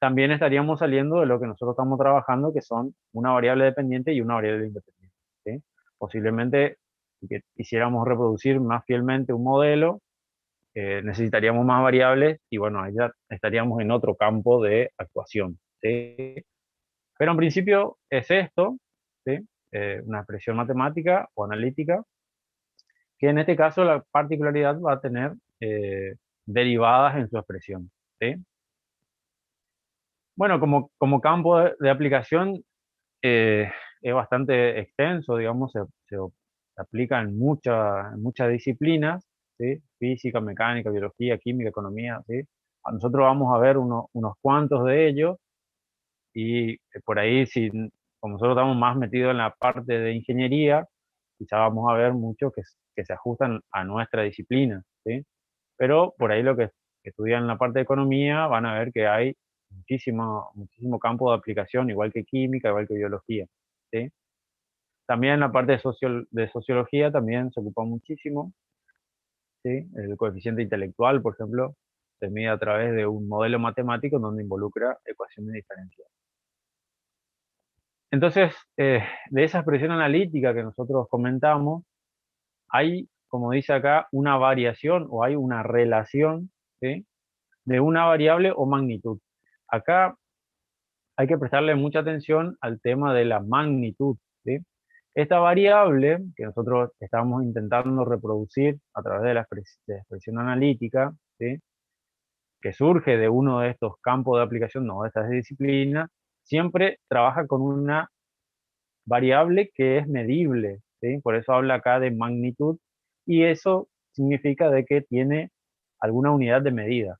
también estaríamos saliendo de lo que nosotros estamos trabajando, que son una variable dependiente y una variable independiente, ¿sí? Posiblemente, si quisiéramos reproducir más fielmente un modelo, necesitaríamos más variables y bueno, ahí ya estaríamos en otro campo de actuación, ¿sí? Pero en principio es esto, ¿sí? Una expresión matemática o analítica, que en este caso la particularidad va a tener derivadas en su expresión, ¿sí? Bueno, como campo de aplicación eh, es bastante extenso, digamos, se aplica en muchas disciplinas, ¿sí? Física, mecánica, biología, química, economía, ¿sí? Nosotros vamos a ver unos cuantos de ellos y por ahí, si, como nosotros estamos más metidos en la parte de ingeniería, quizá vamos a ver muchos que se ajustan a nuestra disciplina, ¿sí? Pero por ahí lo que estudian en la parte de economía van a ver que hay muchísimo campo de aplicación, igual que química, igual que biología, ¿sí? También en la parte de sociología también se ocupa muchísimo, ¿sí? El coeficiente intelectual, por ejemplo, se mide a través de un modelo matemático donde involucra ecuaciones diferenciales. Entonces, de esa expresión analítica que nosotros comentamos, hay, como dice acá, una variación o hay una relación, ¿sí? De una variable o magnitud. Acá hay que prestarle mucha atención al tema de la magnitud, ¿sí? Esta variable que nosotros estamos intentando reproducir a través de la expresión analítica, ¿sí? Que surge de uno de estos campos de aplicación, no de estas disciplinas, siempre trabaja con una variable que es medible, ¿sí? Por eso habla acá de magnitud, y eso significa de que tiene alguna unidad de medida.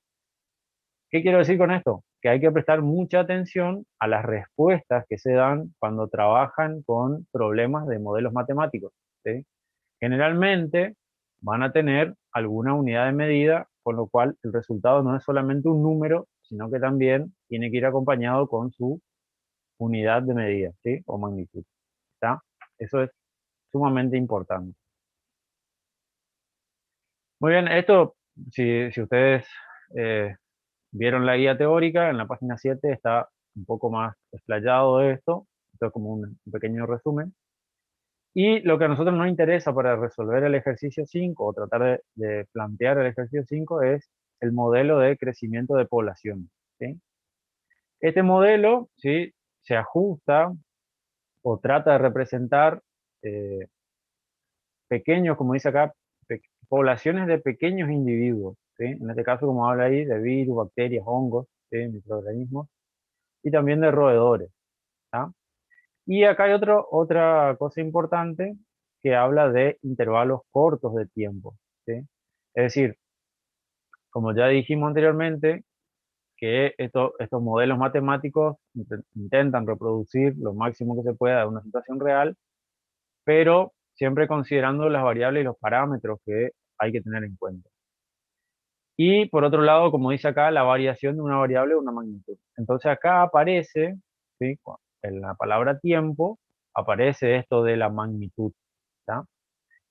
¿Qué quiero decir con esto? Que hay que prestar mucha atención a las respuestas que se dan cuando trabajan con problemas de modelos matemáticos, ¿sí? Generalmente van a tener alguna unidad de medida, con lo cual el resultado no es solamente un número, sino que también tiene que ir acompañado con su unidad de medida, ¿sí? O magnitud, ¿está? Eso es sumamente importante. Muy bien, esto, si ustedes vieron la guía teórica, en la página 7 está un poco más explayado de esto. Esto es como un pequeño resumen. Y lo que a nosotros nos interesa para resolver el ejercicio 5 o tratar de plantear el ejercicio 5 es el modelo de crecimiento de población, ¿sí? Este modelo, ¿sí? Se ajusta o trata de representar pequeños, como dice acá, poblaciones de pequeños individuos, ¿sí? En este caso, como habla ahí, de virus, bacterias, hongos, ¿sí? Microorganismos, y también de roedores, ¿tá? Y acá hay otra cosa importante que habla de intervalos cortos de tiempo, ¿sí? Es decir, como ya dijimos anteriormente, que estos modelos matemáticos intentan reproducir lo máximo que se pueda de una situación real, pero siempre considerando las variables y los parámetros que hay que tener en cuenta. Y por otro lado, como dice acá, la variación de una variable o una magnitud. Entonces acá aparece, ¿sí? En la palabra tiempo, aparece esto de la magnitud, ¿tá?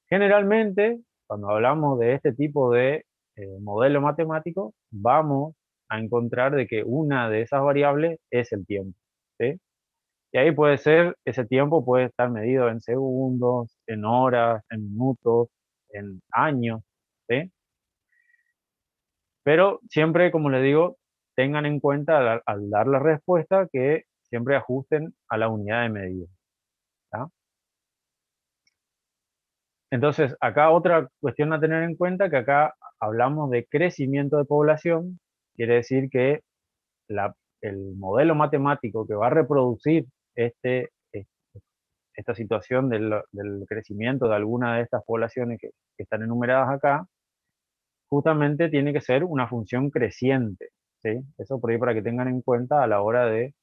Generalmente, cuando hablamos de este tipo de modelo matemático, vamos a encontrar de que una de esas variables es el tiempo, ¿sí? Y ahí puede ser, ese tiempo puede estar medido en segundos, en horas, en minutos, en años, ¿sí? Pero siempre, como les digo, tengan en cuenta al dar la respuesta que siempre ajusten a la unidad de medida, ¿tá? Entonces, acá otra cuestión a tener en cuenta, que acá hablamos de crecimiento de población, quiere decir que el modelo matemático que va a reproducir esta situación del crecimiento de alguna de estas poblaciones que están enumeradas acá, justamente tiene que ser una función creciente, ¿sí? Eso por ahí para que tengan en cuenta a la hora de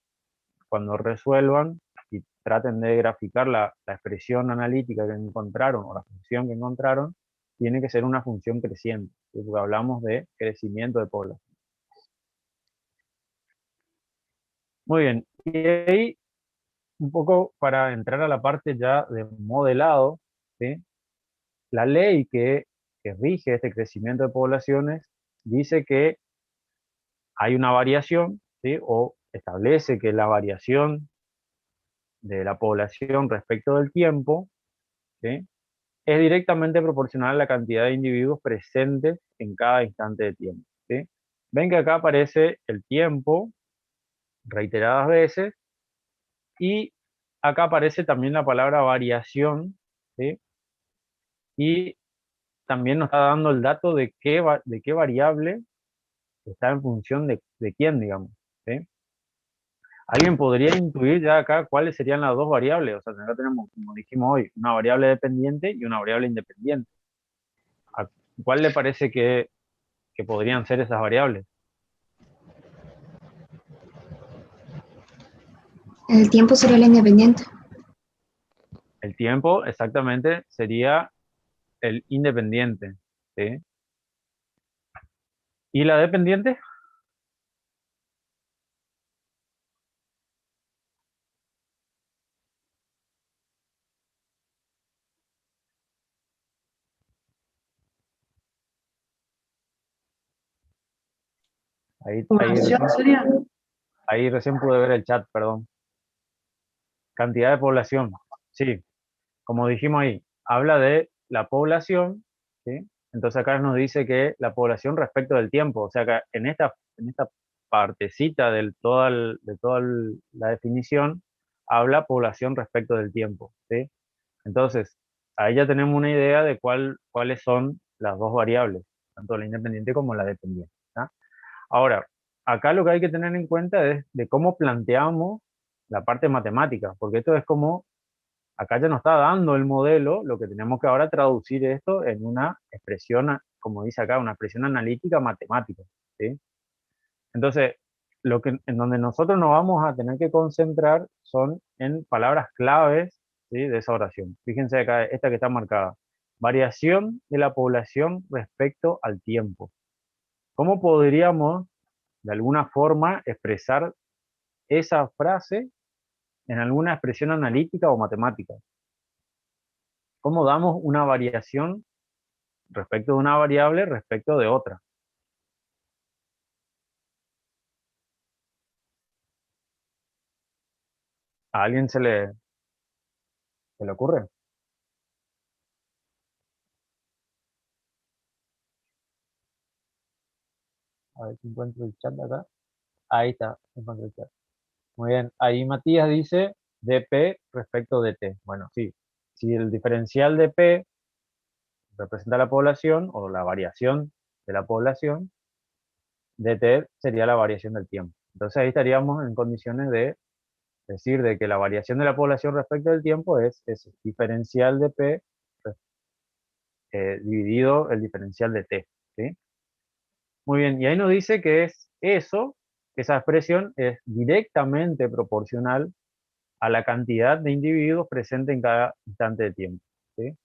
cuando resuelvan y traten de graficar la expresión analítica que encontraron o la función que encontraron, tiene que ser una función creciente, ¿sí? Porque hablamos de crecimiento de población. Muy bien, y ahí un poco para entrar a la parte ya de modelado, ¿sí? La ley que rige este crecimiento de poblaciones dice que hay una variación, ¿sí? O establece que la variación de la población respecto del tiempo, ¿sí? Es directamente proporcional a la cantidad de individuos presentes en cada instante de tiempo, ¿sí? Ven que acá aparece el tiempo reiteradas veces y acá aparece también la palabra variación, ¿sí? Y también nos está dando el dato de qué variable está en función de quién, digamos, ¿sí? ¿Alguien podría intuir ya acá cuáles serían las dos variables? O sea, acá tenemos, como dijimos hoy, una variable dependiente y una variable independiente. ¿Cuál le parece que podrían ser esas variables? El tiempo sería la independiente. El tiempo, exactamente, sería el independiente, ¿sí? ¿Y la dependiente? Población sería. Ahí recién pude ver el chat, perdón. Cantidad de población, sí. Como dijimos ahí, habla de la población, ¿sí? Entonces acá nos dice que la población respecto del tiempo, o sea que en esta partecita de toda la definición, habla población respecto del tiempo, ¿sí? Entonces, ahí ya tenemos una idea de cuáles son las dos variables, tanto la independiente como la dependiente, ¿tá? Ahora, acá lo que hay que tener en cuenta es de cómo planteamos la parte matemática, porque esto es como acá ya nos está dando el modelo, lo que tenemos que ahora traducir esto en una expresión, como dice acá, una expresión analítica matemática, ¿sí? Entonces, en donde nosotros nos vamos a tener que concentrar son en palabras claves, ¿sí?, de esa oración. Fíjense acá, esta que está marcada. Variación de la población respecto al tiempo. ¿Cómo podríamos, de alguna forma, expresar esa frase en alguna expresión analítica o matemática? ¿Cómo damos una variación respecto de una variable respecto de otra? ¿A alguien se le ocurre? A ver si encuentro el chat acá. Ahí está, encontré el chat. Muy bien. Ahí Matías dice dp respecto de t. Bueno, sí. Si el diferencial de p representa la población o la variación de la población, dt sería la variación del tiempo. Entonces ahí estaríamos en condiciones de decir de que la variación de la población respecto del tiempo es ese diferencial de p dividido el diferencial de t, ¿sí? Muy bien, y ahí nos dice que es eso, que esa expresión es directamente proporcional a la cantidad de individuos presentes en cada instante de tiempo, ¿sí?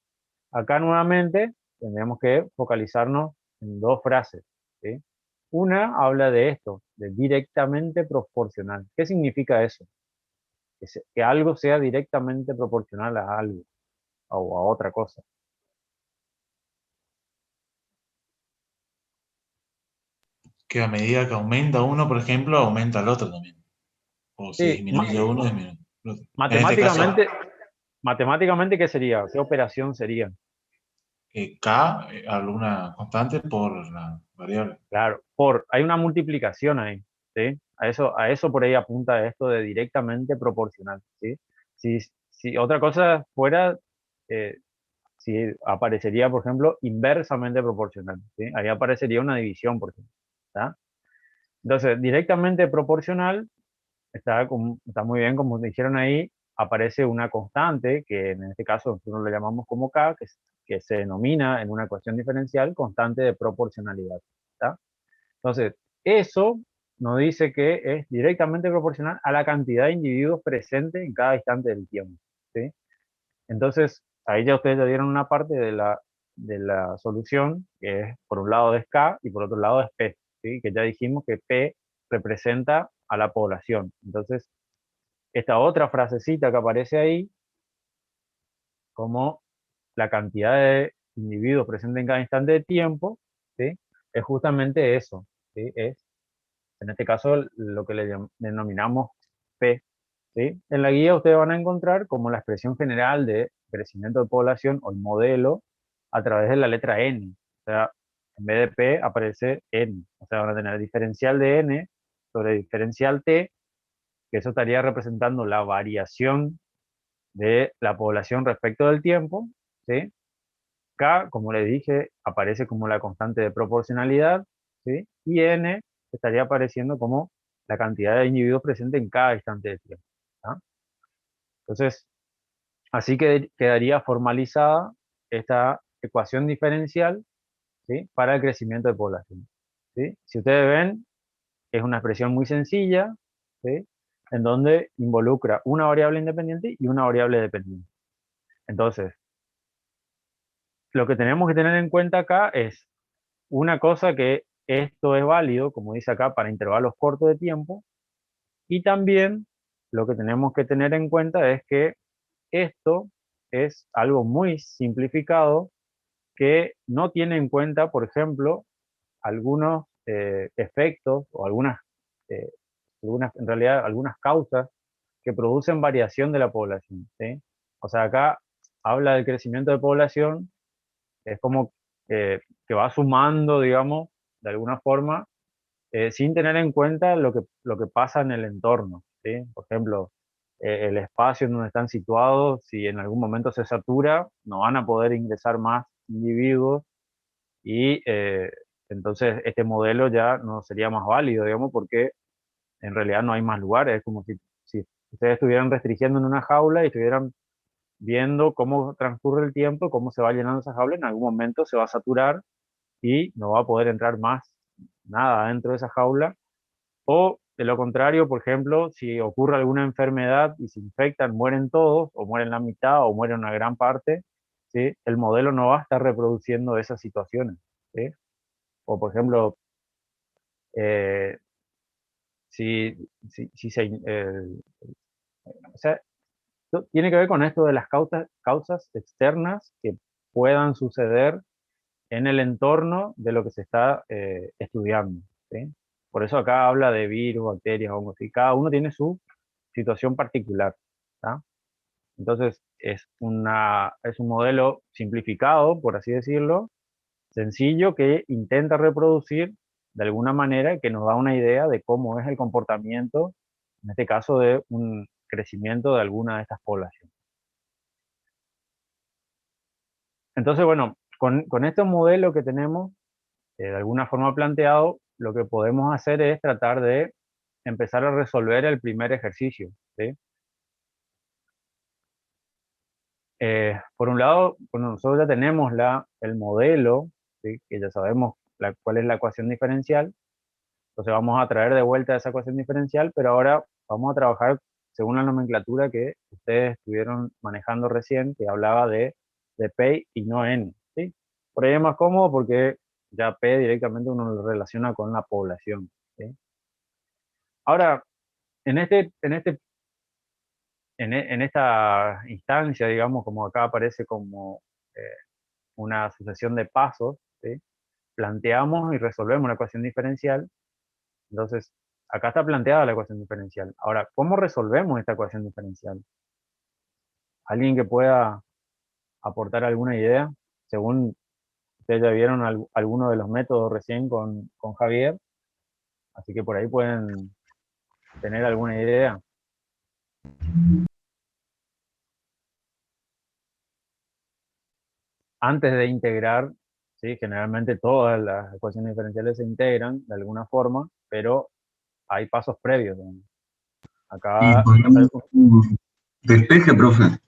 Acá nuevamente tendremos que focalizarnos en dos frases, ¿sí? Una habla de esto, de directamente proporcional. ¿Qué significa eso? Que algo sea directamente proporcional a algo o a otra cosa. Que a medida que aumenta uno, por ejemplo, aumenta el otro también. O si Sí, disminuye uno, disminuye el otro. En este matemáticamente, caso, matemáticamente, ¿qué sería? ¿Qué operación sería? K, alguna constante por la variable. Claro, hay una multiplicación ahí, ¿sí? A eso por ahí apunta esto de directamente proporcional, ¿sí? Si otra cosa fuera, eh, si aparecería, por ejemplo, inversamente proporcional, ¿sí? Ahí aparecería una división, por ejemplo, ¿tá? Entonces, directamente proporcional está muy bien, como dijeron ahí, aparece una constante, que en este caso nosotros lo llamamos como K, que se denomina en una ecuación diferencial constante de proporcionalidad, ¿tá? Entonces, eso nos dice que es directamente proporcional a la cantidad de individuos presentes en cada instante del tiempo, ¿sí? Entonces, ahí ya ustedes ya dieron una parte de la solución, que es por un lado es K y por otro lado es P, ¿sí? Que ya dijimos que P representa a la población. Entonces, esta otra frasecita que aparece ahí, como la cantidad de individuos presentes en cada instante de tiempo, ¿sí?, es justamente eso, ¿sí? Es, en este caso, lo que le denominamos P, ¿sí? En la guía ustedes van a encontrar como la expresión general de crecimiento de población o el modelo a través de la letra N. O sea, en vez de P aparece N. O sea, van a tener diferencial de N sobre diferencial T, que eso estaría representando la variación de la población respecto del tiempo, ¿sí? K, como les dije, aparece como la constante de proporcionalidad, ¿sí? Y N estaría apareciendo como la cantidad de individuos presentes en cada instante de tiempo, ¿tá? Entonces, así que quedaría formalizada esta ecuación diferencial, ¿sí? Para el crecimiento de población, ¿sí? Si ustedes ven, es una expresión muy sencilla, ¿sí? En donde involucra una variable independiente y una variable dependiente. Entonces, lo que tenemos que tener en cuenta acá es una cosa, que esto es válido, como dice acá, para intervalos cortos de tiempo, y también lo que tenemos que tener en cuenta es que esto es algo muy simplificado que no tiene en cuenta, por ejemplo, algunos efectos o eh, en realidad, algunas causas que producen variación de la población, ¿sí? O sea, acá habla del crecimiento de población, es como que va sumando, digamos, de alguna forma, sin tener en cuenta lo que pasa en el entorno, ¿sí? Por ejemplo, el espacio en donde están situados, si en algún momento se satura, no van a poder ingresar más individuos y entonces este modelo ya no sería más válido, digamos, porque en realidad no hay más lugares. Es como si ustedes estuvieran restringiendo en una jaula y estuvieran viendo cómo transcurre el tiempo, cómo se va llenando esa jaula, en algún momento se va a saturar y no va a poder entrar más nada dentro de esa jaula. O de lo contrario, por ejemplo, si ocurre alguna enfermedad y se infectan, mueren todos, o mueren la mitad, o mueren una gran parte, ¿sí? El modelo no va a estar reproduciendo esas situaciones, ¿sí? O por ejemplo, eh, si se, o sea, tiene que ver con esto de las causas externas que puedan suceder en el entorno de lo que se está estudiando, ¿sí? Por eso acá habla de virus, bacterias, hongos, y cada uno tiene su situación particular, ¿tá? Entonces es un modelo simplificado, por así decirlo, sencillo, que intenta reproducir de alguna manera, que nos da una idea de cómo es el comportamiento, en este caso de un crecimiento de alguna de estas poblaciones. Entonces, bueno, con este modelo que tenemos, de alguna forma planteado, lo que podemos hacer es tratar de empezar a resolver el primer ejercicio, ¿sí? Por un lado, bueno, nosotros ya tenemos el modelo, ¿sí? Que ya sabemos cuál es la ecuación diferencial. Entonces vamos a traer de vuelta esa ecuación diferencial, pero ahora vamos a trabajar según la nomenclatura que ustedes estuvieron manejando recién, que hablaba de P y no N, ¿sí? Por ahí es más cómodo porque ya P directamente uno lo relaciona con la población, ¿sí? Ahora, en esta instancia, digamos, como acá aparece como eh, una sucesión de pasos, ¿sí? Planteamos y resolvemos la ecuación diferencial. Entonces, acá está planteada la ecuación diferencial. Ahora, ¿cómo resolvemos esta ecuación diferencial? ¿Alguien que pueda aportar alguna idea? Según ustedes ya vieron algunos de los métodos recién con Javier, así que por ahí pueden tener alguna idea. Antes de integrar, ¿sí? Generalmente todas las ecuaciones diferenciales se integran de alguna forma, pero hay pasos previos, ¿no? Acá, despeje, profe.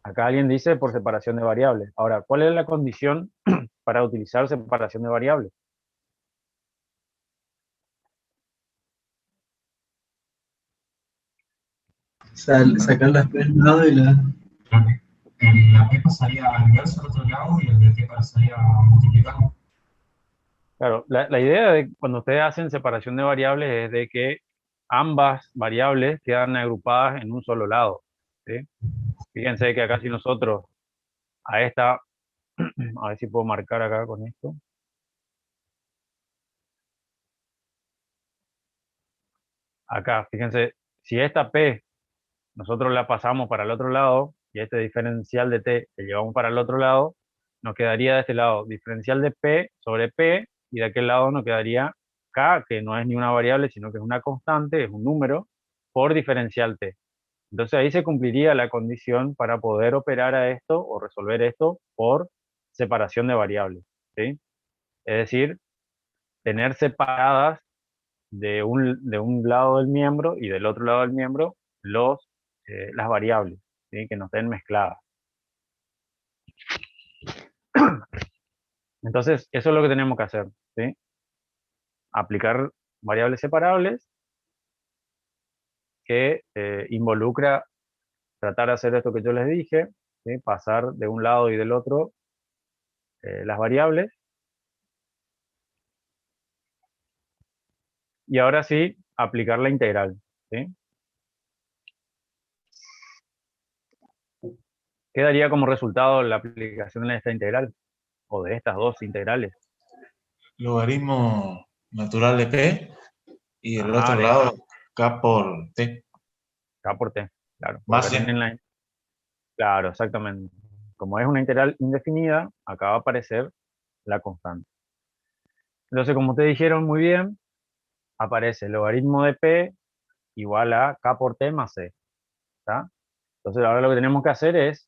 acá alguien dice por separación de variables. Ahora, ¿cuál es la condición para utilizar separación de variables? Sacar las P de un lado y la... La P pasaría al inverso al otro lado y el de T pasaría multiplicando. Claro, la idea de cuando ustedes hacen separación de variables es de que ambas variables quedan agrupadas en un solo lado, ¿sí? Fíjense que acá si nosotros a esta, a ver si puedo marcar acá con esto. Acá, fíjense, si esta P nosotros la pasamos para el otro lado y este diferencial de T que llevamos para el otro lado, nos quedaría de este lado diferencial de P sobre P y de aquel lado nos quedaría K, que no es ni una variable, sino que es una constante, es un número, por diferencial T. Entonces ahí se cumpliría la condición para poder operar a esto o resolver esto por separación de variables, ¿sí? Es decir, tener separadas de un lado del miembro y del otro lado del miembro las variables, ¿sí? Que no estén mezcladas. Entonces, eso es lo que tenemos que hacer, ¿sí? Aplicar variables separables que involucra tratar de hacer esto que yo les dije, ¿sí? Pasar de un lado y del otro las variables. Y ahora sí, aplicar la integral, ¿sí? ¿Qué daría como resultado la aplicación de esta integral? O de estas dos integrales. Logaritmo natural de P y el Ajá, otro de lado esta, K por T. K por T, claro. Porque acá Base. tienen la... Claro, exactamente. Como es una integral indefinida, acá va a aparecer la constante. Entonces, como ustedes dijeron muy bien, aparece el logaritmo de P igual a K por T más C. ¿Está? Entonces, ahora lo que tenemos que hacer es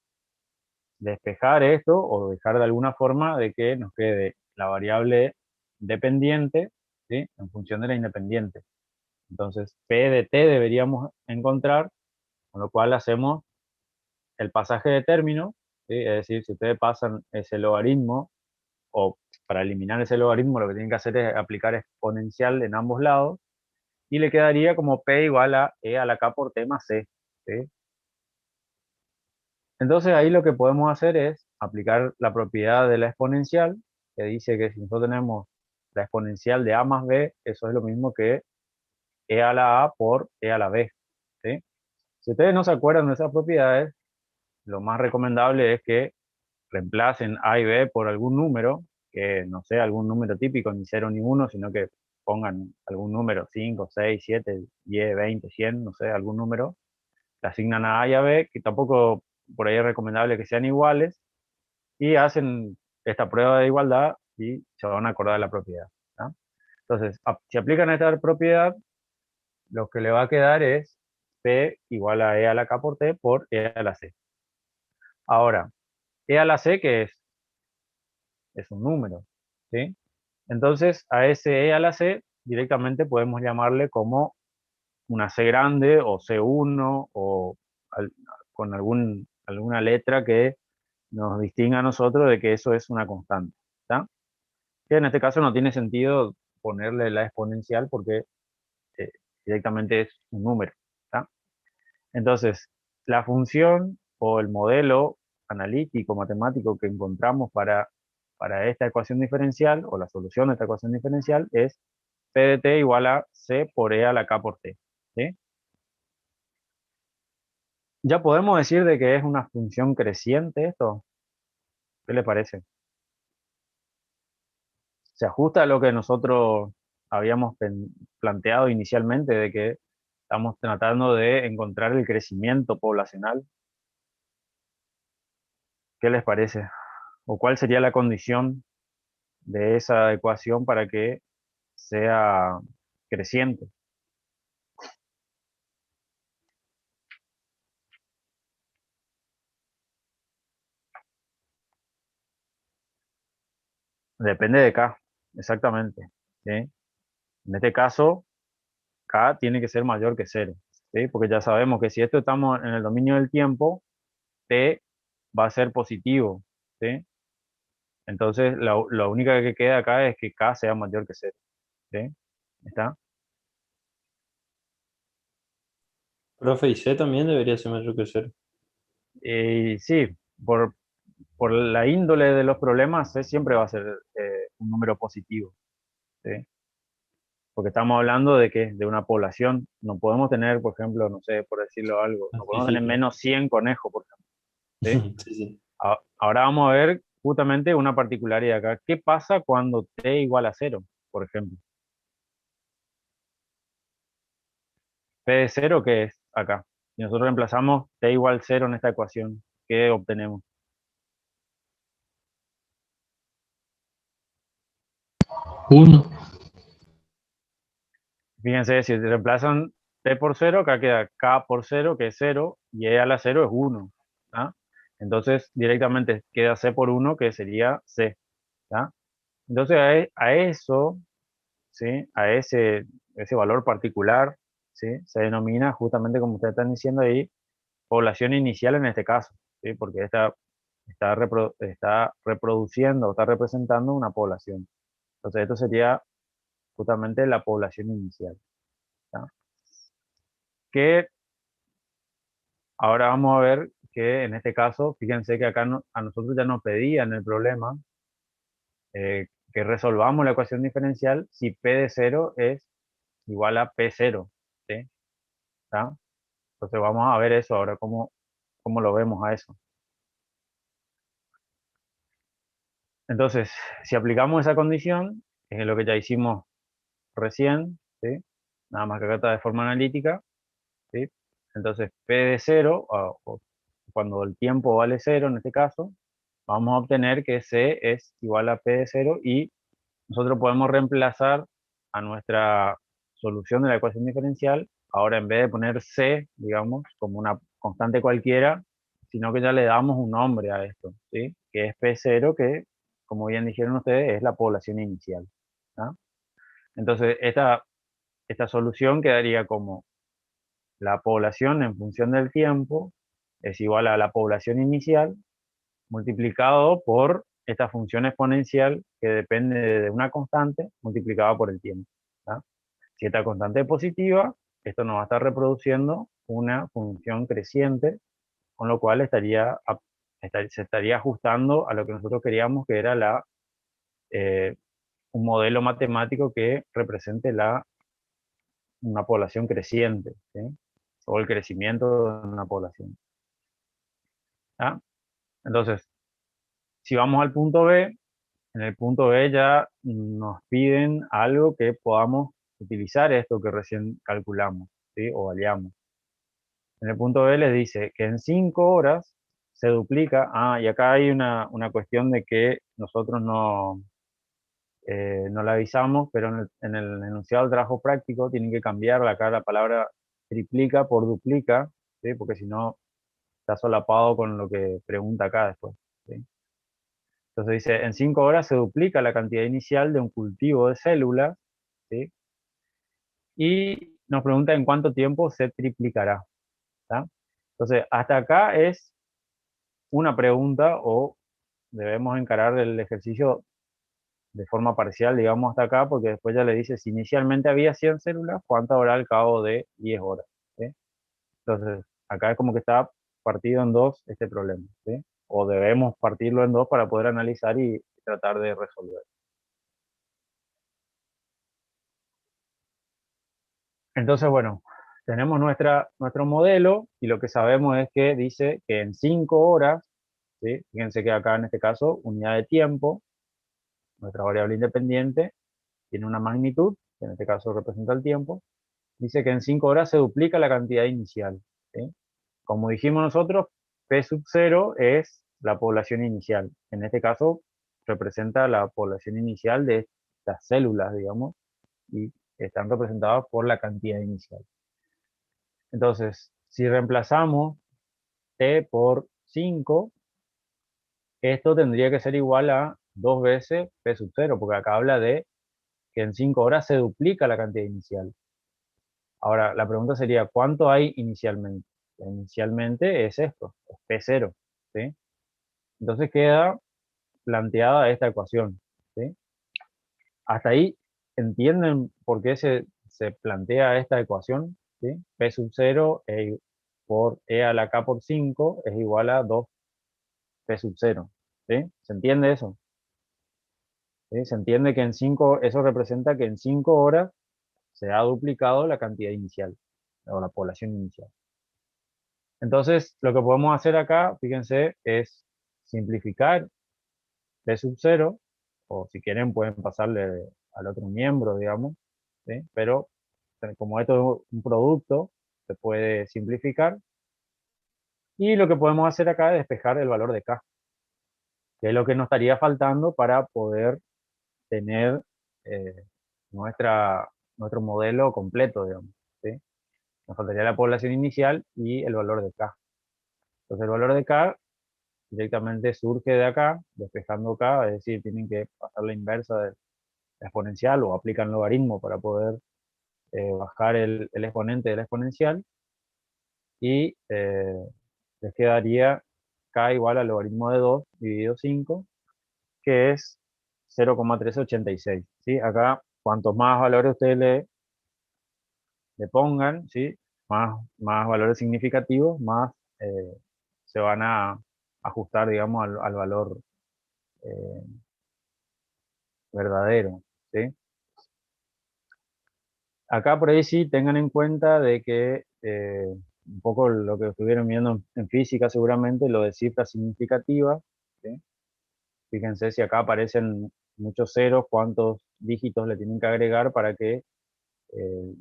despejar esto o dejar de alguna forma de que nos quede la variable dependiente, ¿sí? En función de la independiente. Entonces, P de T deberíamos encontrar, con lo cual hacemos el pasaje de término, ¿sí? Es decir, si ustedes pasan ese logaritmo, o para eliminar ese logaritmo, lo que tienen que hacer es aplicar exponencial en ambos lados, y le quedaría como P igual a E a la K por T más C, ¿sí? Entonces ahí lo que podemos hacer es aplicar la propiedad de la exponencial, que dice que si nosotros tenemos la exponencial de A más B, eso es lo mismo que E a la A por E a la B, ¿sí? Si ustedes no se acuerdan de esas propiedades, lo más recomendable es que reemplacen A y B por algún número, que no sea algún número típico, ni 0 ni 1, sino que pongan algún número, 5, 6, 7, 10, 20, 100, no sé, algún número, le asignan a A y a B, que tampoco por ahí es recomendable que sean iguales, y hacen esta prueba de igualdad y se van a acordar de la propiedad, ¿tá? Entonces, si aplican esta propiedad, lo que le va a quedar es P igual a E a la K por T por E a la C. Ahora, E a la C, ¿qué es? Es un número, ¿sí? Entonces, a ese E a la C directamente podemos llamarle como una C grande o C1 o con alguna letra que nos distinga a nosotros de que eso es una constante, ¿está? Que en este caso no tiene sentido ponerle la exponencial porque eh, directamente es un número, ¿está? Entonces, la función o el modelo analítico, matemático que encontramos para esta ecuación diferencial o la solución de esta ecuación diferencial es P de t igual a C por E a la K por T, ¿sí? Ya podemos decir de que es una función creciente esto. ¿Qué le parece? Se ajusta a lo que nosotros habíamos planteado inicialmente de que estamos tratando de encontrar el crecimiento poblacional. ¿Qué les parece? ¿O cuál sería la condición de esa ecuación para que sea creciente? Depende de K, exactamente, ¿sí? En este caso, K tiene que ser mayor que 0, ¿sí? Porque ya sabemos que si esto estamos en el dominio del tiempo, T va a ser positivo, ¿sí? Entonces, la única que queda acá es que K sea mayor que 0, ¿sí? ¿Está? Profe, y C también debería ser mayor que cero. Y sí, por la índole de los problemas, C siempre va a ser un número positivo, ¿sí? Porque estamos hablando de que de una población, no podemos tener, por ejemplo, no sé, por decirlo algo, no Sí, podemos sí, tener claro. menos 100 conejos, por ejemplo, ¿sí? Sí, sí. Ahora vamos a ver justamente una particularidad acá. ¿Qué pasa cuando t igual a 0, por ejemplo? P de 0, ¿qué es acá? Si nosotros reemplazamos t igual 0 en esta ecuación, ¿qué obtenemos? 1. Fíjense, si reemplazan t por 0, acá queda k por 0, que es 0, y e a la 0 es 1. ¿Ah? Entonces, directamente queda c por 1, que sería c. ¿Ah? Entonces, a eso, ¿sí? A ese valor particular, ¿sí? Se denomina, justamente como ustedes están diciendo ahí, población inicial en este caso, ¿sí? Porque esta está reproduciendo o está representando una población. Entonces esto sería justamente la población inicial. ¿Ya? Que ahora vamos a ver que en este caso, fíjense que acá a nosotros ya nos pedían el problema que resolvamos la ecuación diferencial si P de 0 es igual a P0. ¿Sí? ¿Ya? Entonces vamos a ver eso ahora, cómo lo vemos a eso. Entonces, si aplicamos esa condición, es lo que ya hicimos recién, ¿sí? Nada más que acá está de forma analítica, ¿sí? Entonces, P de 0, o cuando el tiempo vale 0 en este caso, vamos a obtener que C es igual a P de 0 y nosotros podemos reemplazar a nuestra solución de la ecuación diferencial, ahora en vez de poner C, digamos, como una constante cualquiera, sino que ya le damos un nombre a esto, ¿sí? Que es P0, que, como bien dijeron ustedes, es la población inicial. ¿Ah? Entonces, esta solución quedaría como la población en función del tiempo es igual a la población inicial multiplicado por esta función exponencial que depende de una constante multiplicada por el tiempo. ¿Ah? Si esta constante es positiva, esto nos va a estar reproduciendo una función creciente, con lo cual se estaría ajustando a lo que nosotros queríamos, que era un modelo matemático que represente una población creciente, ¿sí? O el crecimiento de una población. ¿Ah? Entonces, si vamos al punto B, en el punto B ya nos piden algo que podamos utilizar esto que recién calculamos, ¿sí? O variamos. En el punto B les dice que en 5 horas se duplica. Y acá hay una cuestión de que nosotros no la avisamos, pero en el enunciado del trabajo práctico tienen que cambiar acá la palabra triplica por duplica, ¿sí? Porque si no está solapado con lo que pregunta acá después, ¿sí? Entonces dice, en 5 horas se duplica la cantidad inicial de un cultivo de células, ¿sí? Y nos pregunta en cuánto tiempo se triplicará. ¿Tá? Entonces, hasta acá es una pregunta o debemos encarar el ejercicio de forma parcial, digamos, hasta acá, porque después ya le dice, si inicialmente había 100 células, ¿cuánto habrá al cabo de 10 horas? ¿Sí? Entonces, acá es como que está partido en dos este problema, ¿sí? O debemos partirlo en dos para poder analizar y tratar de resolver. Entonces, bueno, tenemos nuestro modelo y lo que sabemos es que dice que en 5 horas, ¿sí? Fíjense que acá en este caso, unidad de tiempo, nuestra variable independiente, tiene una magnitud, que en este caso representa el tiempo, dice que en 5 horas se duplica la cantidad inicial, ¿sí? Como dijimos nosotros, P sub 0 es la población inicial. En este caso, representa la población inicial de estas células, digamos, y están representadas por la cantidad inicial. Entonces, si reemplazamos T por 5, esto tendría que ser igual a 2 veces P sub 0, porque acá habla de que en 5 horas se duplica la cantidad inicial. Ahora, la pregunta sería, ¿cuánto hay inicialmente? Inicialmente es esto, es P0, ¿sí? Entonces queda planteada esta ecuación, ¿sí? Hasta ahí, ¿entienden por qué se plantea esta ecuación? ¿Sí? P sub 0 por E a la K por 5 es igual a 2 P sub 0, ¿sí? ¿Se entiende eso? ¿Sí? Se entiende que eso representa que en 5 horas se ha duplicado la cantidad inicial, o la población inicial. Entonces, lo que podemos hacer acá, fíjense, es simplificar P sub 0, o si quieren pueden pasarle al otro miembro, digamos, ¿sí? Pero como esto es un producto, se puede simplificar. Y lo que podemos hacer acá es despejar el valor de K, que es lo que nos estaría faltando para poder tener eh, nuestro modelo completo, digamos, ¿sí? Nos faltaría la población inicial y el valor de K. Entonces el valor de K directamente surge de acá, despejando K, es decir, tienen que pasar la inversa de la exponencial o aplican logaritmo para poder bajar el exponente de la exponencial y les quedaría K igual al logaritmo de 2 dividido 5, que es 0,1386, ¿sí? Acá, cuantos más valores ustedes le pongan, ¿sí? Más valores significativos, más se van a ajustar, digamos, al valor verdadero, ¿sí? Acá por ahí sí tengan en cuenta de que un poco lo que estuvieron viendo en física seguramente, lo de cifras significativas, ¿sí? Fíjense si acá aparecen muchos ceros, cuántos dígitos le tienen que agregar para que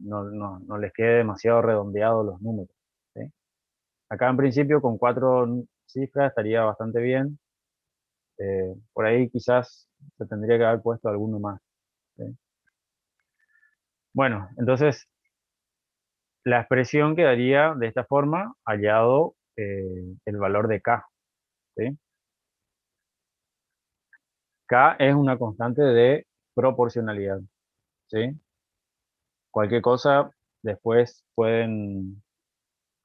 no les quede demasiado redondeados los números, ¿sí? Acá en principio con 4 cifras estaría bastante bien. Por ahí quizás se tendría que haber puesto alguno más, ¿sí? Bueno, entonces la expresión quedaría de esta forma, hallado el valor de K, ¿sí? K es una constante de proporcionalidad, ¿sí? Cualquier cosa, después pueden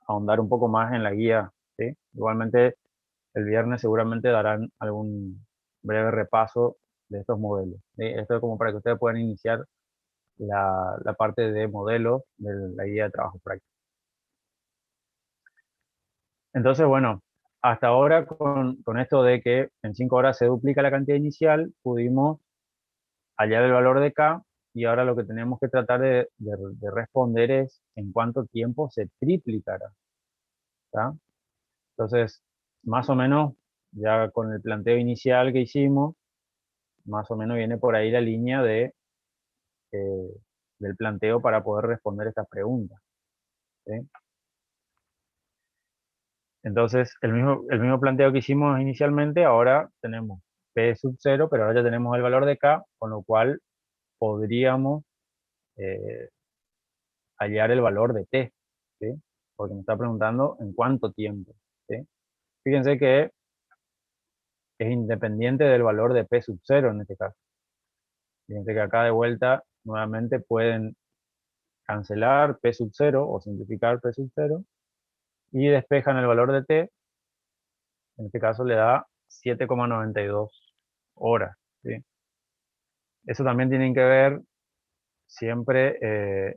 ahondar un poco más en la guía, ¿sí? Igualmente, el viernes seguramente darán algún breve repaso de estos modelos, ¿sí? Esto es como para que ustedes puedan iniciar la parte de modelos de la guía de trabajo práctico. Entonces, bueno, hasta ahora con esto de que en 5 horas se duplica la cantidad inicial, pudimos hallar el valor de K, y ahora lo que tenemos que tratar de responder es en cuánto tiempo se triplicará, ¿tá? Entonces, más o menos, ya con el planteo inicial que hicimos, más o menos viene por ahí la línea eh, del planteo para poder responder estas preguntas, ¿sí? Entonces, el mismo planteo que hicimos inicialmente, ahora tenemos P sub 0, pero ahora ya tenemos el valor de K, con lo cual podríamos eh, hallar el valor de T, ¿sí? Porque me está preguntando en cuánto tiempo, ¿sí? Fíjense que es independiente del valor de P sub 0 en este caso. Fíjense que acá de vuelta nuevamente pueden cancelar P sub 0 o simplificar P sub 0 y despejan el valor de T. En este caso le da 7,92 horas, ¿sí? Eso también tienen que ver siempre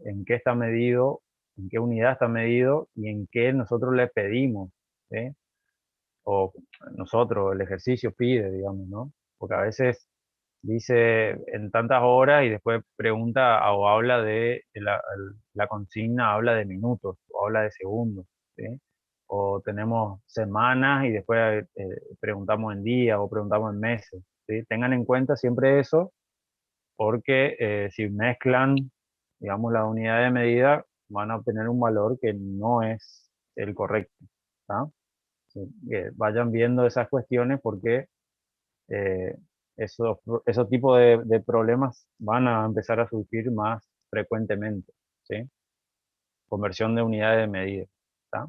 en qué está medido, en qué unidad está medido y en qué nosotros le pedimos, ¿sí? O nosotros, el ejercicio pide, digamos, ¿no? Porque a veces dice en tantas horas y después pregunta o habla de la consigna, habla de minutos o habla de segundos, ¿sí? O tenemos semanas y después preguntamos en días o preguntamos en meses, ¿sí? Tengan en cuenta siempre eso, porque si mezclan, digamos, la unidad de medida, van a obtener un valor que no es el correcto, ¿tá? Sí, que vayan viendo esas cuestiones porque esos tipos de problemas van a empezar a surgir más frecuentemente, ¿sí? Conversión de unidades de medida, ¿tá?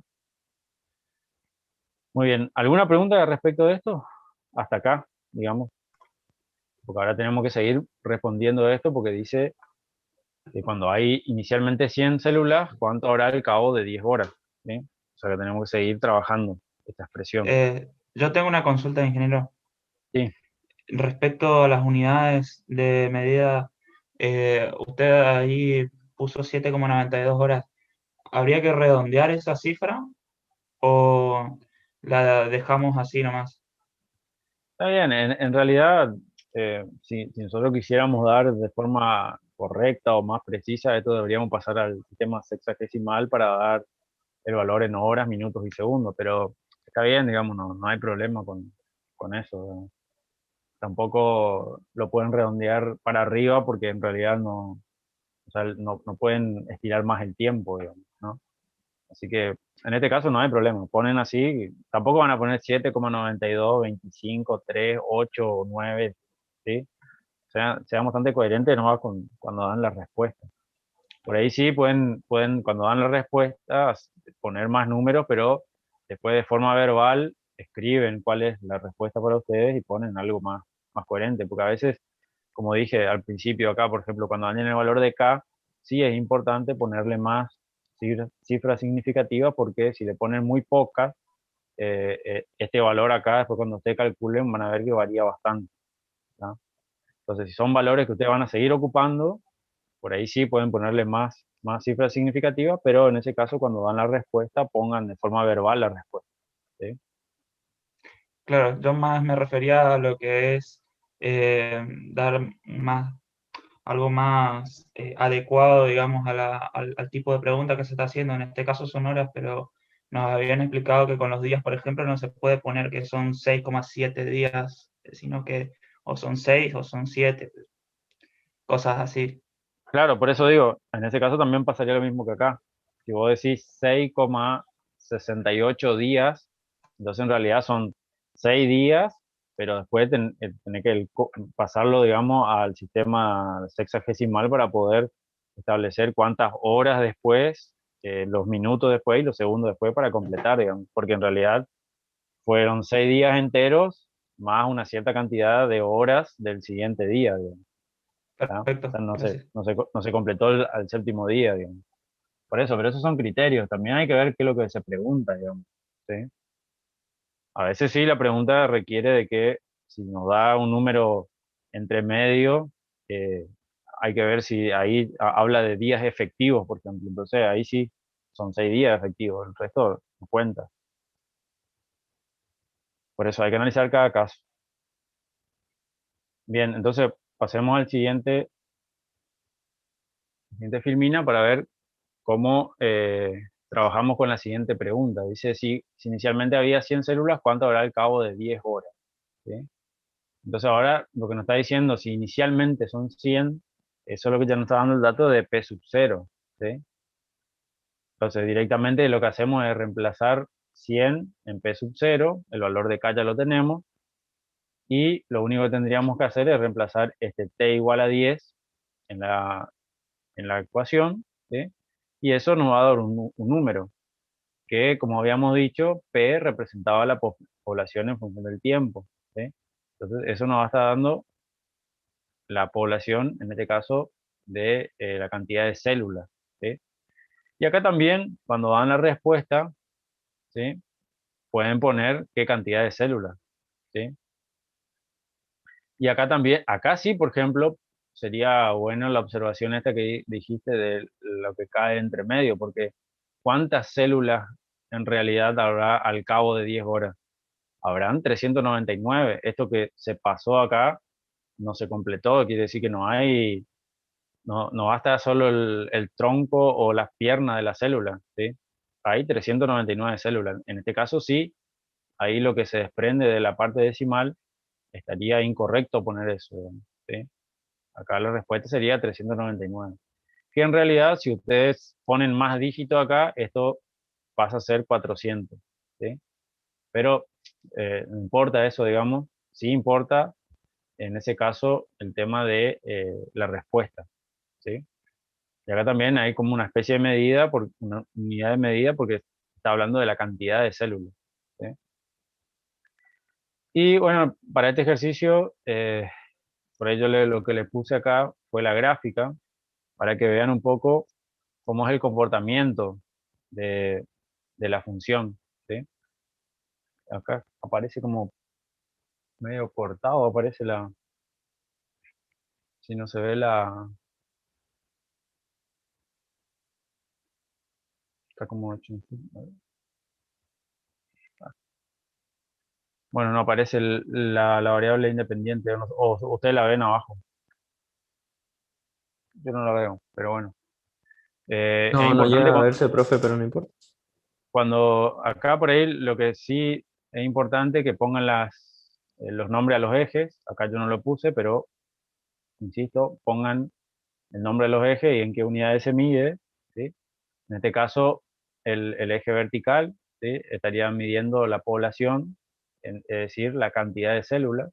Muy bien, ¿alguna pregunta respecto de esto? Hasta acá, digamos, porque ahora tenemos que seguir respondiendo esto porque dice que cuando hay inicialmente 100 células, ¿cuánto habrá al cabo de 10 horas? ¿Sí? O sea que tenemos que seguir trabajando esta expresión. Yo tengo una consulta, ingeniero. Sí. Respecto a las unidades de medida, usted ahí puso 7,92 horas. ¿Habría que redondear esa cifra o la dejamos así nomás? Está bien, en realidad, si nosotros quisiéramos dar de forma correcta o más precisa, esto deberíamos pasar al sistema sexagesimal para dar el valor en horas, minutos y segundos, pero está bien, digamos, no hay problema con eso, ¿no? Tampoco lo pueden redondear para arriba porque en realidad no, o sea, no pueden estirar más el tiempo, digamos, ¿no? Así que en este caso no hay problema, ponen así, tampoco van a poner 7,92, 25, 3, 8, 9, ¿sí? Sean bastante coherentes nomás cuando dan las respuestas. Por ahí sí pueden cuando dan las respuestas poner más números, pero después de forma verbal escriben cuál es la respuesta para ustedes y ponen algo más coherente, porque a veces, como dije al principio acá, por ejemplo, cuando dan el valor de K, sí es importante ponerle más cifras significativas, porque si le ponen muy pocas, este valor acá, después cuando ustedes calculen, van a ver que varía bastante, ¿no? Entonces, si son valores que ustedes van a seguir ocupando, por ahí sí pueden ponerle más cifras significativas, pero en ese caso, cuando dan la respuesta, pongan de forma verbal la respuesta, ¿sí? Claro, yo más me refería a lo que es dar algo más adecuado, digamos, al tipo de pregunta que se está haciendo. En este caso son horas, pero nos habían explicado que con los días, por ejemplo, no se puede poner que son 6,7 días, sino que o son 6 o son 7, cosas así. Claro, por eso digo, en ese caso también pasaría lo mismo que acá. Si vos decís 6,68 días, entonces en realidad son 6 días, pero después tenés que pasarlo, digamos, al sistema sexagesimal para poder establecer cuántas horas después, los minutos después y los segundos después para completar, digamos, porque en realidad fueron 6 días enteros más una cierta cantidad de horas del siguiente día, digamos. ¿Ya? O Perfecto, sea, gracias. no se completó al séptimo día, digamos. Por eso, pero esos son criterios. También hay que ver qué es lo que se pregunta, digamos, ¿sí? A veces sí, la pregunta requiere de que si nos da un número entre medio, eh, hay que ver si ahí habla de días efectivos, por ejemplo. Entonces ahí sí son 6 días efectivos, el resto no cuenta. Por eso hay que analizar cada caso. Bien, entonces pasemos al siguiente filmina para ver cómo trabajamos con la siguiente pregunta. Dice, si inicialmente había 100 células, ¿cuánto habrá al cabo de 10 horas? ¿Sí? Entonces ahora lo que nos está diciendo, si inicialmente son 100, eso es lo que ya nos está dando el dato de P sub 0. ¿Sí? Entonces directamente lo que hacemos es reemplazar 100 en P sub 0, el valor de K ya lo tenemos, y lo único que tendríamos que hacer es reemplazar este T igual a 10 en la ecuación, ¿sí? Y eso nos va a dar un número, que como habíamos dicho, P representaba la población en función del tiempo, ¿sí? Entonces eso nos va a estar dando la población, en este caso, de la cantidad de células, ¿sí? Y acá también, cuando dan la respuesta, ¿sí? Pueden poner qué cantidad de células, ¿sí? Y acá también, acá sí, por ejemplo, sería bueno la observación esta que dijiste de lo que cae entre medio, porque ¿cuántas células en realidad habrá al cabo de 10 horas? Habrán 399. Esto que se pasó acá no se completó, quiere decir que no basta solo el tronco o las piernas de la célula, ¿sí? Hay 399 células. En este caso sí, ahí lo que se desprende de la parte decimal estaría incorrecto poner eso, ¿sí? Acá la respuesta sería 399. Que en realidad, si ustedes ponen más dígitos acá, esto pasa a ser 400, ¿sí? Pero no importa eso, digamos, sí importa en ese caso el tema de la respuesta, ¿sí? Y acá también hay como una especie de medida, una unidad de medida, porque está hablando de la cantidad de células, ¿sí? Y bueno, para este ejercicio, por ello lo que le puse acá fue la gráfica, para que vean un poco cómo es el comportamiento de, de la función, ¿sí? Acá aparece como medio cortado, aparece si no se ve está como hecho bueno, no aparece la variable independiente, o ustedes la ven abajo. Yo no la veo, pero bueno. Es No, no importante llega a verse, profe, pero no importa. cuando acá por ahí lo que sí es importante que pongan los nombres a los ejes. Acá yo no lo puse, pero insisto, pongan el nombre de los ejes y en qué unidades se mide, ¿sí? En este caso, el eje vertical, ¿sí? Estaría midiendo la población, es decir, la cantidad de células,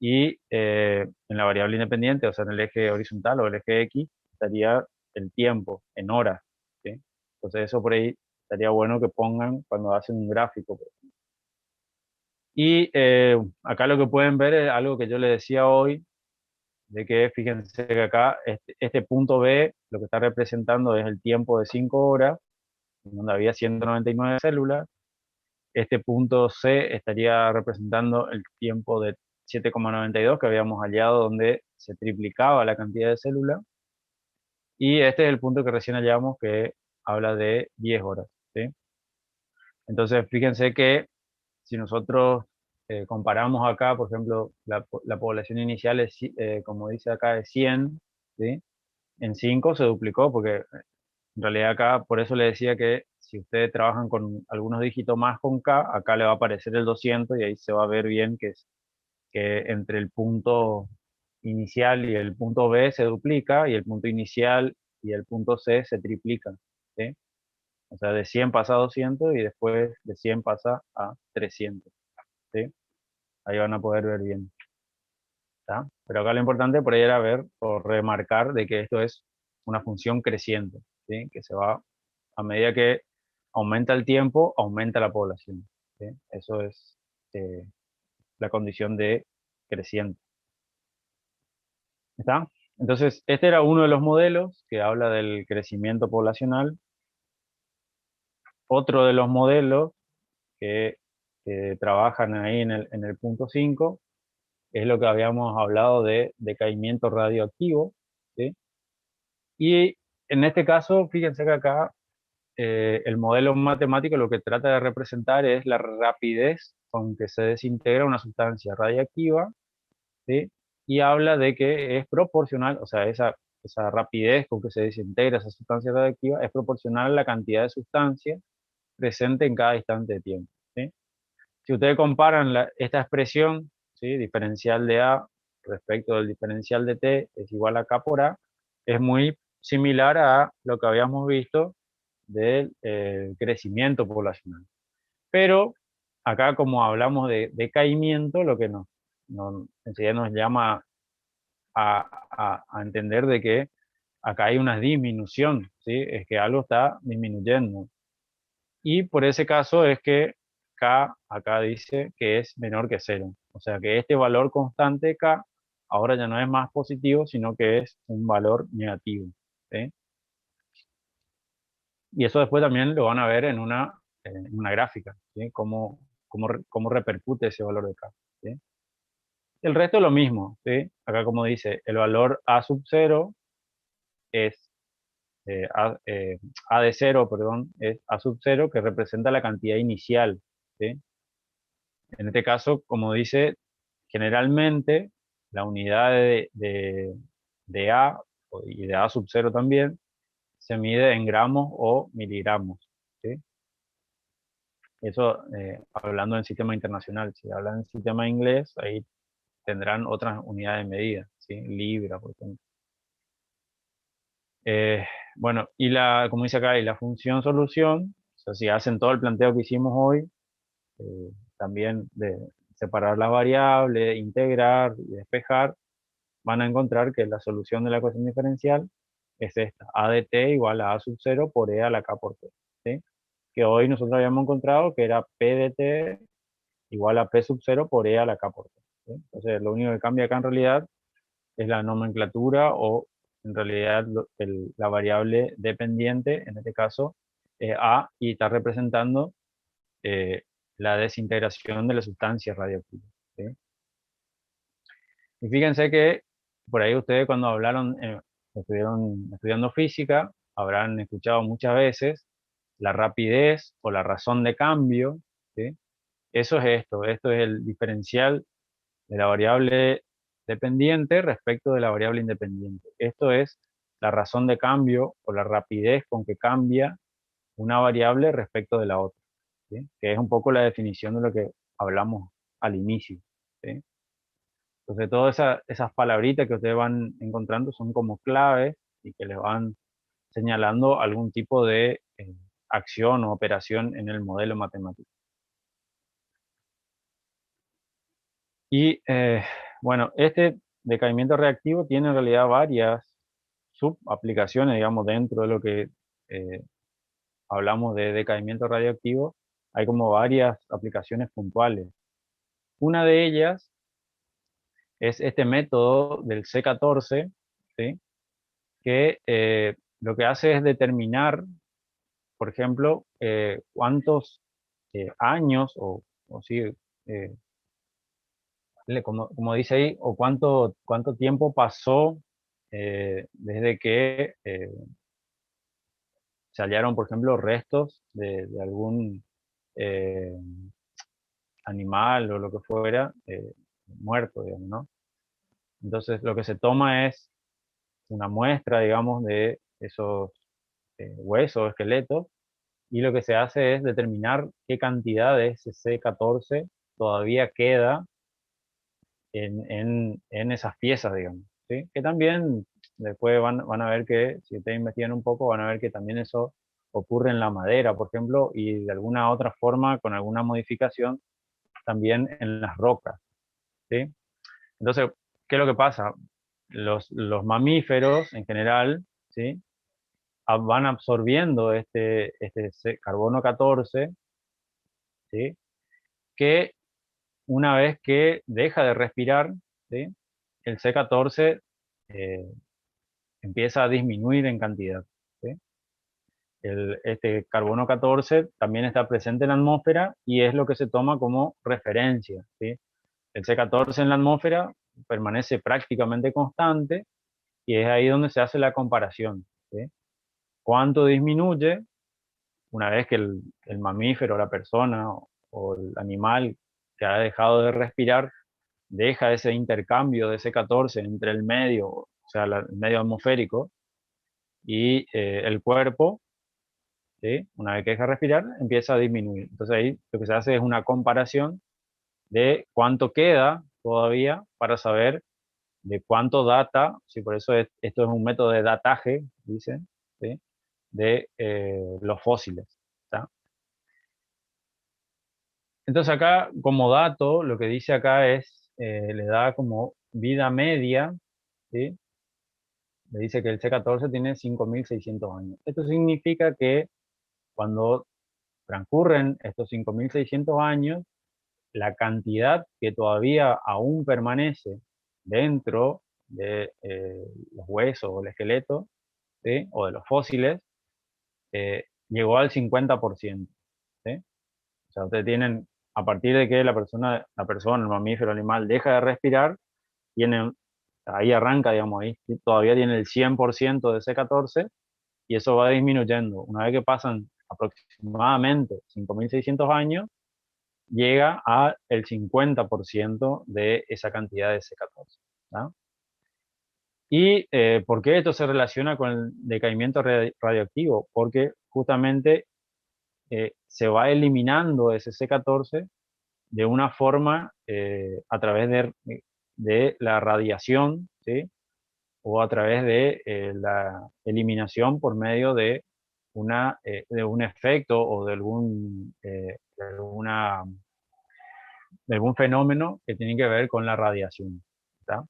y en la variable independiente, o sea, en el eje horizontal o el eje X, estaría el tiempo en horas, ¿sí? Entonces eso por ahí estaría bueno que pongan cuando hacen un gráfico. Y acá lo que pueden ver es algo que yo les decía hoy, de que fíjense que acá este punto B lo que está representando es el tiempo de 5 horas, donde había 199 células. Este punto C estaría representando el tiempo de 7,92 que habíamos hallado donde se triplicaba la cantidad de células. Y este es el punto que recién hallamos que habla de 10 horas, ¿sí? Entonces, fíjense que si nosotros comparamos acá, por ejemplo, la población inicial, es, como dice acá, es 100, ¿sí? En 5 se duplicó, porque en realidad acá, por eso le decía que si ustedes trabajan con algunos dígitos más con K, acá le va a aparecer el 200 y ahí se va a ver bien que entre el punto inicial y el punto B se duplica y el punto inicial y el punto C se triplican, ¿sí? O sea, de 100 pasa a 200 y después de 100 pasa a 300, ¿sí? Ahí van a poder ver bien, ¿tá? Pero acá lo importante por ahí era ver o remarcar de que esto es una función creciente, ¿sí? Que se va, a medida que aumenta el tiempo, aumenta la población, ¿sí? Eso es la condición de creciente. ¿Está? Entonces, este era uno de los modelos que habla del crecimiento poblacional. Otro de los modelos que trabajan ahí en el punto 5 es lo que habíamos hablado de decaimiento radioactivo, ¿sí? Y en este caso, fíjense que acá el modelo matemático lo que trata de representar es la rapidez con que se desintegra una sustancia radiactiva, ¿sí? Y habla de que es proporcional, o sea, esa rapidez con que se desintegra esa sustancia radiactiva es proporcional a la cantidad de sustancia presente en cada instante de tiempo, ¿sí? Si ustedes comparan esta expresión, ¿sí? Diferencial de A respecto del diferencial de T es igual a K por A, es muy similar a lo que habíamos visto del crecimiento poblacional. Pero acá, como hablamos de decaimiento, lo que enseguida nos llama a entender de que acá hay una disminución, ¿sí? Es que algo está disminuyendo. Y por ese caso es que K acá dice que es menor que 0. O sea que este valor constante K ahora ya no es más positivo, sino que es un valor negativo, ¿sí? Y eso después también lo van a ver en una gráfica, ¿sí? Cómo repercute ese valor de K, ¿sí? El resto es lo mismo, ¿sí? Acá como dice, el valor A sub 0 es A de 0, perdón, es A sub 0 que representa la cantidad inicial, ¿sí? En este caso, como dice, generalmente la unidad de A y de A sub 0 también se mide en gramos o miligramos, ¿sí? Eso hablando en sistema internacional. Si hablan en sistema inglés, ahí tendrán otras unidades de medida, ¿sí? Libra, por ejemplo. Bueno, como dice acá, y la función solución, o sea, si hacen todo el planteo que hicimos hoy, también de separar las variables, integrar y despejar, van a encontrar que la solución de la ecuación diferencial es esta, A de t igual a sub 0 por e a la k por t, ¿sí? Que hoy nosotros habíamos encontrado que era p de t igual a p sub 0 por e a la k por t, ¿sí? Entonces, lo único que cambia acá en realidad es la nomenclatura o en realidad la variable dependiente, en este caso, es a y está representando eh, la desintegración de la sustancia radioactiva, ¿sí? Y fíjense que por ahí ustedes cuando estuvieron estudiando física, habrán escuchado muchas veces la rapidez o la razón de cambio, ¿sí? Eso es esto es el diferencial de la variable dependiente respecto de la variable independiente. Esto es la razón de cambio o la rapidez con que cambia una variable respecto de la otra, ¿sí? Que es un poco la definición de lo que hablamos al inicio, ¿sí? Entonces, todas esas palabritas que ustedes van encontrando son como claves y que les van señalando algún tipo de acción o operación en el modelo matemático. Y bueno, este decaimiento reactivo tiene en realidad varias subaplicaciones, digamos, dentro de lo que hablamos de decaimiento radioactivo. Hay como varias aplicaciones puntuales. Una de ellas es este método del C14, ¿sí? Que lo que hace es determinar, por ejemplo, cuántos años o sí, como dice ahí, o cuánto tiempo pasó desde que se hallaron, por ejemplo, restos de algún eh, animal o lo que fuera muerto, digamos, ¿no? Entonces, lo que se toma es una muestra, digamos, de esos huesos, esqueletos, y lo que se hace es determinar qué cantidad de ese C14 todavía queda en esas piezas, digamos, ¿sí? Que también después van a ver que, si ustedes investigan un poco, van a ver que también eso ocurre en la madera, por ejemplo, y de alguna otra forma, con alguna modificación, también en las rocas, ¿sí? Entonces, ¿qué es lo que pasa? Los mamíferos en general, ¿sí? Van absorbiendo este carbono 14, ¿sí? Que una vez que deja de respirar, ¿sí? El C14 eh, empieza a disminuir en cantidad, ¿sí? Este carbono 14 también está presente en la atmósfera y es lo que se toma como referencia, ¿sí? El C14 en la atmósfera permanece prácticamente constante y es ahí donde se hace la comparación, ¿sí? ¿Cuánto disminuye una vez que el mamífero, la persona o el animal que ha dejado de respirar deja ese intercambio de C14 entre el medio, o sea, el medio atmosférico y el cuerpo, ¿sí? Una vez que deja de respirar, empieza a disminuir. Entonces ahí lo que se hace es una comparación de cuánto queda todavía para saber de cuánto data, ¿sí? Por eso esto es un método de dataje, dicen, ¿sí? De los fósiles. ¿Tá? Entonces acá, como dato, lo que dice acá es, le da como vida media, ¿sí? Le dice que el C14 tiene 5.600 años. Esto significa que cuando transcurren estos 5.600 años, la cantidad que todavía aún permanece dentro de los huesos o el esqueleto, ¿sí? O de los fósiles, llegó al 50%. ¿Sí? O sea, ustedes tienen, a partir de que la persona, el mamífero, el animal, deja de respirar, tienen, ahí arranca, digamos, ahí todavía tiene el 100% de C14 y eso va disminuyendo. Una vez que pasan aproximadamente 5.600 años, llega al 50% de esa cantidad de C14. ¿tá? ¿Y por qué esto se relaciona con el decaimiento radioactivo? Porque justamente se va eliminando ese C14 de una forma a través de la radiación, ¿sí? O a través de la eliminación por medio de de un efecto o de algún fenómeno que tiene que ver con la radiación. ¿tá?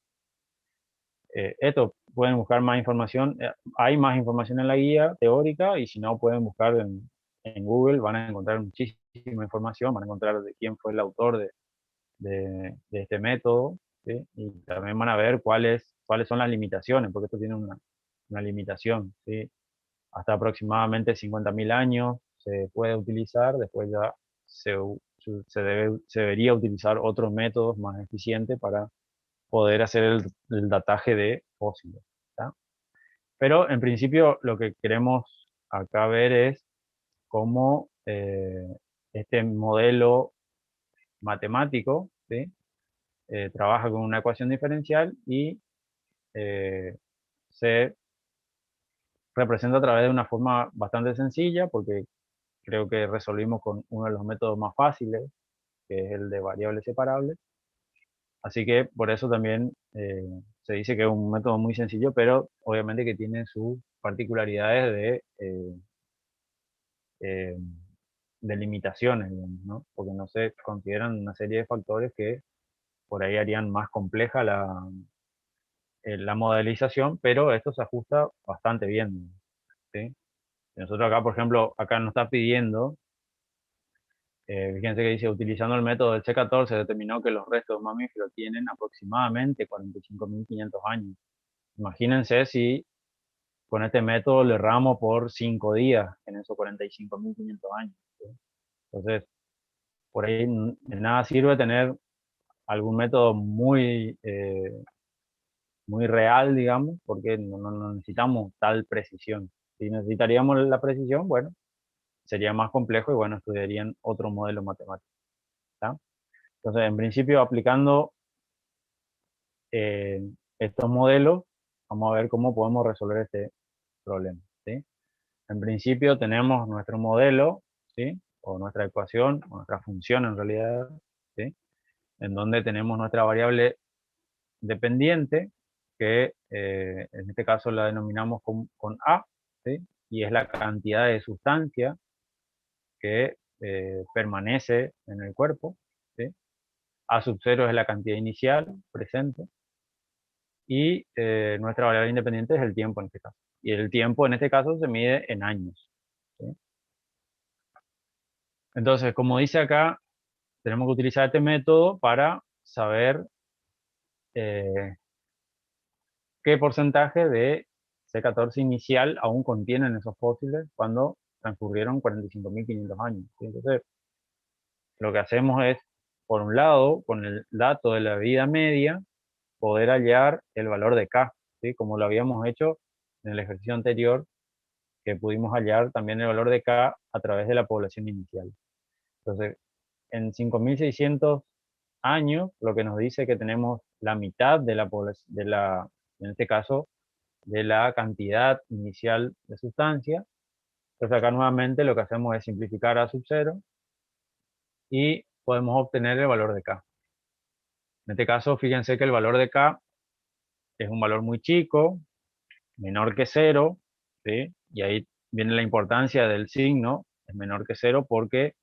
Esto pueden buscar más información, hay más información en la guía teórica y si no pueden buscar en Google, van a encontrar muchísima información, van a encontrar de quién fue el autor de este método, ¿sí? Y también van a ver cuáles son las limitaciones, porque esto tiene una limitación, ¿sí? Hasta aproximadamente 50.000 años se puede utilizar, después ya se debería utilizar otros métodos más eficientes para poder hacer el dataje de fósiles. ¿tá? Pero en principio lo que queremos acá ver es cómo este modelo matemático, ¿sí? Trabaja con una ecuación diferencial y se representa a través de una forma bastante sencilla, porque creo que resolvimos con uno de los métodos más fáciles, que es el de variables separables. Así que por eso también se dice que es un método muy sencillo, pero obviamente que tiene sus particularidades eh, de limitaciones, digamos, ¿no? Porque no se consideran una serie de factores que por ahí harían más compleja la modelización, pero esto se ajusta bastante bien. ¿sí? Nosotros acá, por ejemplo, acá nos está pidiendo, fíjense que dice, utilizando el método del C14 determinó que los restos de mamíferos tienen aproximadamente 45.500 años. Imagínense si con este método le erramos por 5 días en esos 45.500 años. ¿sí? Entonces, por ahí de nada sirve tener algún método muy real, digamos, porque no necesitamos tal precisión. Si necesitaríamos la precisión, bueno, sería más complejo y bueno, estudiarían otro modelo matemático. ¿Está? Entonces, en principio, aplicando estos modelos, vamos a ver cómo podemos resolver este problema. ¿Sí? En principio tenemos nuestro modelo, ¿sí? O nuestra ecuación, o nuestra función en realidad, ¿sí? En donde tenemos nuestra variable dependiente, que en este caso la denominamos con A, ¿sí? Y es la cantidad de sustancia que permanece en el cuerpo, ¿sí? A sub 0 es la cantidad inicial presente, y nuestra variable independiente es el tiempo en este caso. Y el tiempo en este caso se mide en años, ¿sí? Entonces, como dice acá, tenemos que utilizar este método para saber qué porcentaje de C14 inicial aún contienen esos fósiles cuando transcurrieron 45.500 años, ¿sí? Entonces, lo que hacemos es, por un lado, con el dato de la vida media, poder hallar el valor de K, ¿sí? Como lo habíamos hecho en el ejercicio anterior, que pudimos hallar también el valor de K a través de la población inicial. Entonces, en 5.600 años, lo que nos dice que tenemos la mitad de la población, en este caso, de la cantidad inicial de sustancia. Entonces acá nuevamente lo que hacemos es simplificar a sub 0 y podemos obtener el valor de K. En este caso, fíjense que el valor de K es un valor muy chico, menor que 0, ¿sí? Y ahí viene la importancia del signo, es menor que 0 porque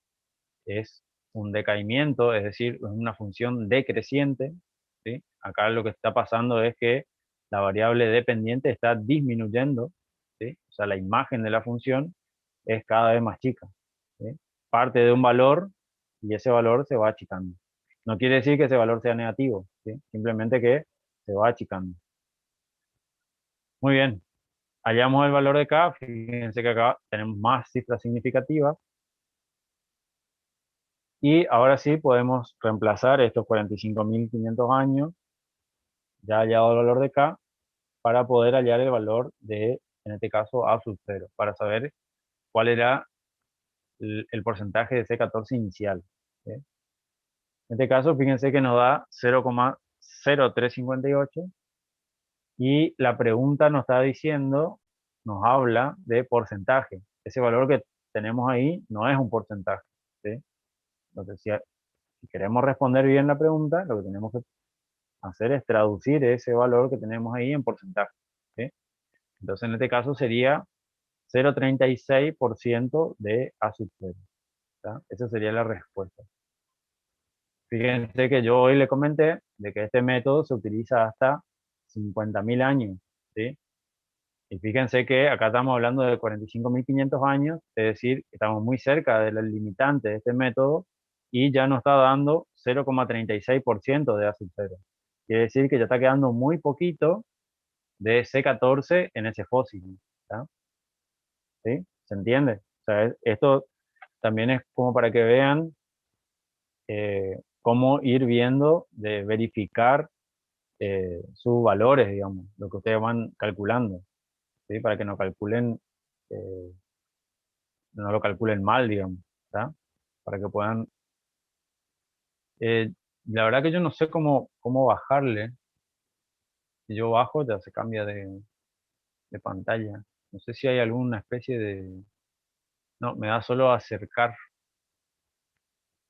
es un decaimiento, es decir, es una función decreciente, ¿sí? Acá lo que está pasando es que la variable dependiente está disminuyendo, ¿sí? O sea, la imagen de la función es cada vez más chica, ¿sí? Parte de un valor y ese valor se va achicando. No quiere decir que ese valor sea negativo, ¿sí? Simplemente que se va achicando. Muy bien, hallamos el valor de K, fíjense que acá tenemos más cifras significativas. Y ahora sí podemos reemplazar estos 45.500 años, ya hallado el valor de K, para poder hallar el valor de, en este caso, A sub 0, para saber cuál era el porcentaje de C14 inicial, ¿sí? En este caso, fíjense que nos da 0,0358 y la pregunta nos está diciendo, nos habla de porcentaje. Ese valor que tenemos ahí no es un porcentaje, ¿sí? Entonces, si queremos responder bien la pregunta, lo que tenemos que hacer es traducir ese valor que tenemos ahí en porcentaje, ¿sí? Entonces, en este caso sería 0,36% de A sub 0, ¿tá? Esa sería la respuesta. Fíjense que yo hoy le comenté de que este método se utiliza hasta 50.000 años, ¿sí? Y fíjense que acá estamos hablando de 45.500 años, es decir, estamos muy cerca de la limitante de este método y ya nos está dando 0,36% de A sub 0. Quiere decir que ya está quedando muy poquito de C14 en ese fósil, ¿tá? ¿Sí? ¿Se entiende? O sea, esto también es como para que vean cómo ir viendo, de verificar sus valores, digamos, lo que ustedes van calculando, ¿sí? Para que no calculen, eh, no lo calculen mal, digamos, ¿tá? Para que puedan... la verdad que yo no sé cómo bajarle. Si yo bajo ya se cambia de pantalla. No sé si hay alguna especie de... No, me da solo acercar.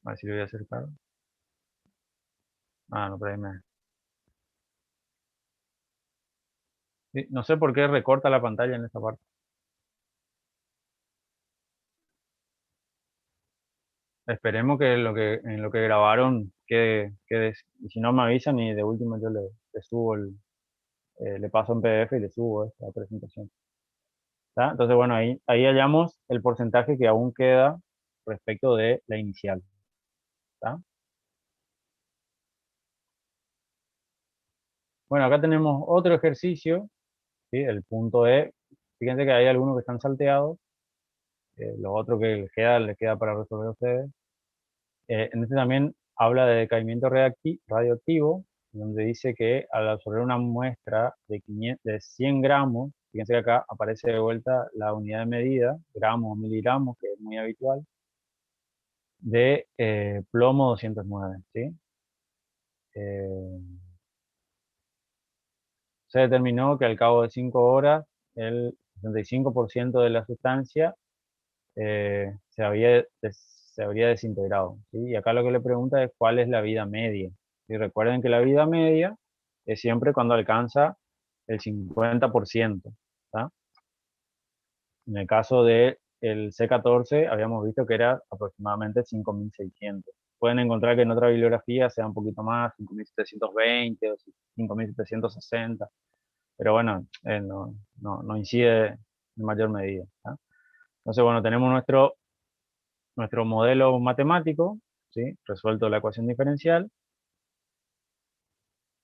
A ver si lo voy a acercar. Ah, no, por ahí me... Sí, no sé por qué recorta la pantalla en esta parte. Esperemos que en lo que grabaron quede, y si no me avisan y de último yo le subo le paso en PDF y le subo esta presentación. ¿Tá? Entonces, bueno, ahí hallamos el porcentaje que aún queda respecto de la inicial. ¿Tá? Bueno, acá tenemos otro ejercicio, ¿sí? El punto E. Fíjense que hay algunos que están salteados. Los otros que les queda para resolver a ustedes. En este también habla de decaimiento radioactivo, donde dice que al absorber una muestra de 100 gramos, fíjense que acá aparece de vuelta la unidad de medida, gramos o miligramos, que es muy habitual, de plomo 209, ¿sí? Se determinó que al cabo de 5 horas el 65% de la sustancia se habría desintegrado, ¿sí? Y acá lo que le pregunta es cuál es la vida media. Y recuerden que la vida media es siempre cuando alcanza el 50%, ¿tá? En el caso del C14 habíamos visto que era aproximadamente 5.600. Pueden encontrar que en otra bibliografía sea un poquito más, 5.720 o 5.760, pero bueno, no incide en mayor medida, ¿tá? Entonces, bueno, tenemos nuestro modelo matemático, ¿sí? Resuelto la ecuación diferencial.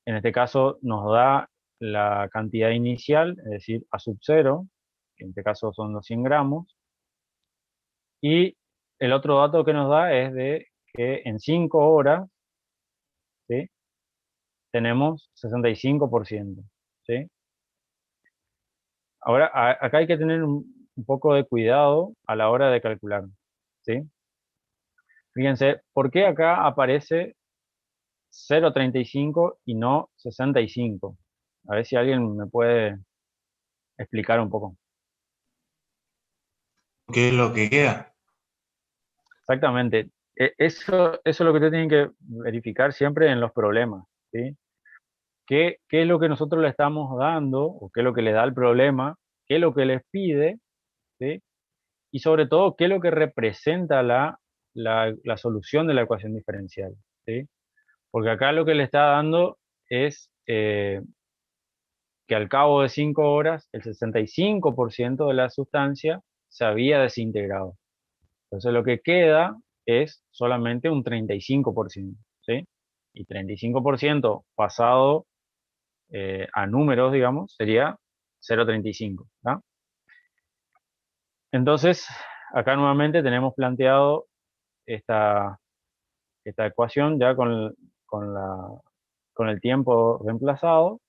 En este caso nos da la cantidad inicial, es decir, A sub 0, que en este caso son los 100 gramos. Y el otro dato que nos da es de que en 5 horas, ¿sí? Tenemos 65%, ¿sí? Ahora, acá hay que tener un poco de cuidado a la hora de calcular, ¿sí? Fíjense, ¿por qué acá aparece 0,35 y no 65? A ver si alguien me puede explicar un poco. ¿Qué es lo que queda? Exactamente. Eso es lo que ustedes tienen que verificar siempre en los problemas, ¿sí? ¿Qué es lo que nosotros le estamos dando, o qué es lo que le da el problema, qué es lo que les pide, ¿sí? Y sobre todo, qué es lo que representa la solución de la ecuación diferencial, ¿sí? Porque acá lo que le está dando es que al cabo de 5 horas, el 65% de la sustancia se había desintegrado. Entonces lo que queda es solamente un 35%, ¿sí? Y 35% pasado a números, digamos, sería 0,35, ¿tá? Entonces, acá nuevamente tenemos planteado esta ecuación ya con el tiempo reemplazado.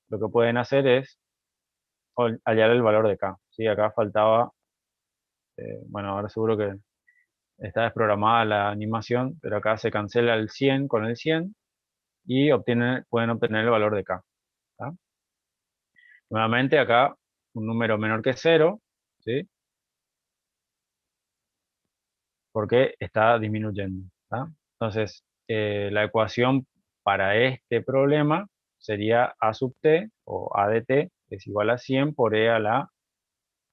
Lo que pueden hacer es hallar el valor de K, ¿sí? Acá faltaba, bueno, ahora seguro que está desprogramada la animación, pero acá se cancela el 100 con el 100 y pueden obtener el valor de K, ¿tá? Nuevamente acá un número menor que 0, ¿sí? Porque está disminuyendo, ¿tá? Entonces, la ecuación para este problema sería A sub t, o A de t, es igual a 100 por e a la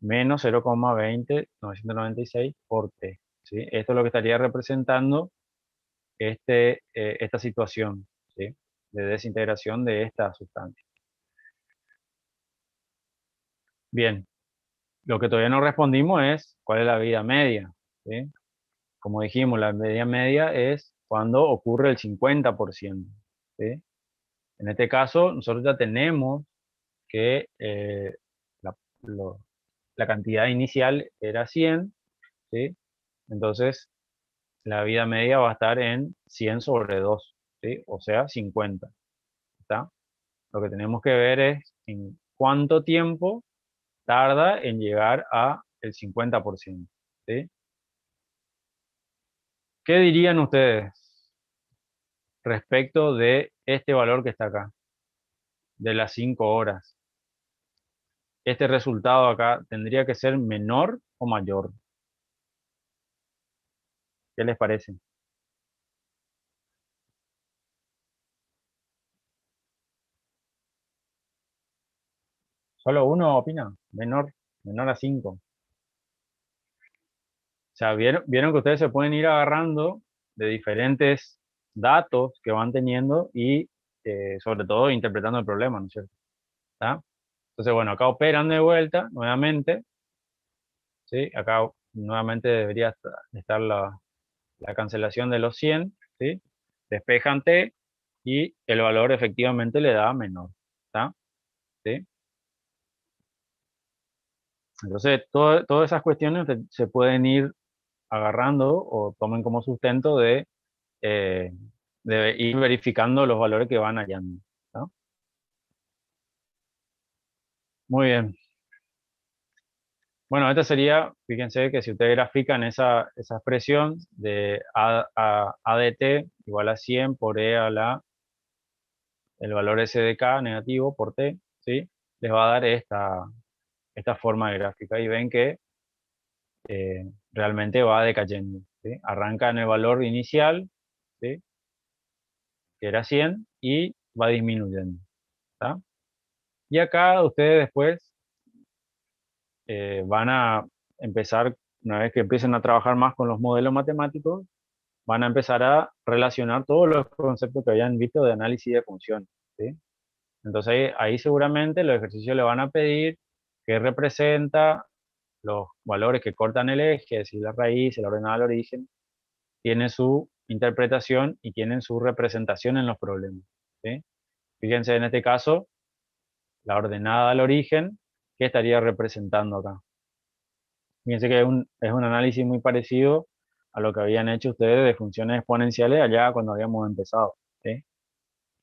menos 0,20996 por t, ¿sí? Esto es lo que estaría representando esta situación, ¿sí? De desintegración de esta sustancia. Bien, lo que todavía no respondimos es cuál es la vida media, ¿sí? Como dijimos, la vida media es cuando ocurre el 50%, ¿sí? En este caso, nosotros ya tenemos que la, la cantidad inicial era 100, ¿sí? Entonces, la vida media va a estar en 100 sobre 2, ¿sí? O sea, 50, ¿está? Lo que tenemos que ver es en cuánto tiempo tarda en llegar a el 50%, ¿sí? ¿Qué dirían ustedes respecto de este valor que está acá, de las 5 horas? Este resultado acá tendría que ser menor o mayor. ¿Qué les parece? ¿Solo uno opina? Menor a 5. O sea, vieron que ustedes se pueden ir agarrando de diferentes datos que van teniendo y sobre todo interpretando el problema, ¿no es cierto? ¿Tá? Entonces, bueno, acá operan de vuelta nuevamente, ¿sí? Acá nuevamente debería estar la cancelación de los 100, ¿sí? Despejan t y el valor efectivamente le da menor, ¿tá? ¿Sí? Entonces, todas esas cuestiones se pueden ir agarrando o tomen como sustento de debe ir verificando los valores que van hallando, ¿no? Muy bien. Bueno, esta sería, fíjense que si ustedes grafican esa expresión de ADT igual a 100 por E a el valor SDK negativo por T, ¿sí? Les va a dar esta forma de gráfica y ven que realmente va decayendo, ¿sí? Arranca en el valor inicial, ¿sí? Que era 100 y va disminuyendo, ¿tá? Y acá ustedes después van a empezar, una vez que empiecen a trabajar más con los modelos matemáticos, van a empezar a relacionar todos los conceptos que habían visto de análisis de funciones, ¿sí? Entonces ahí seguramente los ejercicios le van a pedir qué representa los valores que cortan el eje, es decir, la raíz, la ordenada al origen, tiene su interpretación y tienen su representación en los problemas, ¿sí? Fíjense en este caso, la ordenada al origen, ¿qué estaría representando acá? Fíjense que es un análisis muy parecido a lo que habían hecho ustedes de funciones exponenciales allá cuando habíamos empezado, ¿sí? En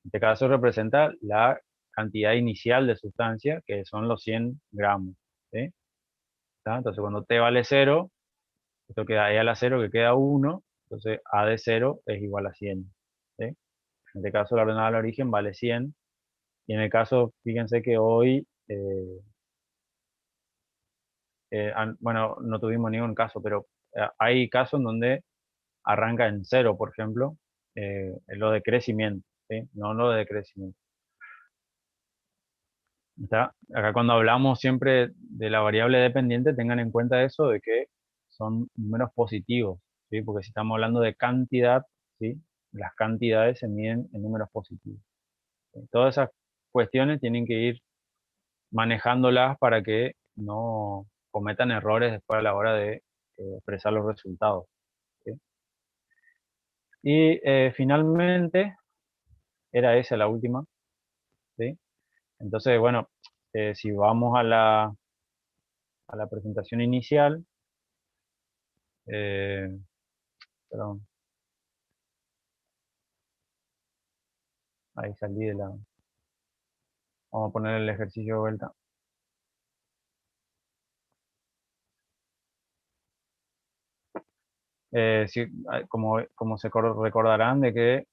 este caso representa la cantidad inicial de sustancia, que son los 100 gramos, ¿sí? ¿Tá? Entonces cuando t vale 0, esto queda E a la 0 que queda 1, entonces A de 0 es igual a 100, ¿sí? En este caso la ordenada al origen vale 100, y en el caso, fíjense que hoy, bueno, no tuvimos ningún caso, pero hay casos en donde arranca en 0, por ejemplo, lo de crecimiento, ¿sí? No lo de decrecimiento. ¿Está? Acá cuando hablamos siempre de la variable dependiente, tengan en cuenta eso de que son números positivos, ¿sí? Porque si estamos hablando de cantidad, ¿sí? Las cantidades se miden en números positivos. Todas esas cuestiones tienen que ir manejándolas para que no cometan errores después a la hora de expresar los resultados, ¿sí? Y finalmente, era esa la última, ¿sí? Entonces, bueno, si vamos a la presentación inicial, perdón, ahí salí de la... Vamos a poner el ejercicio de vuelta. Como se recordarán de que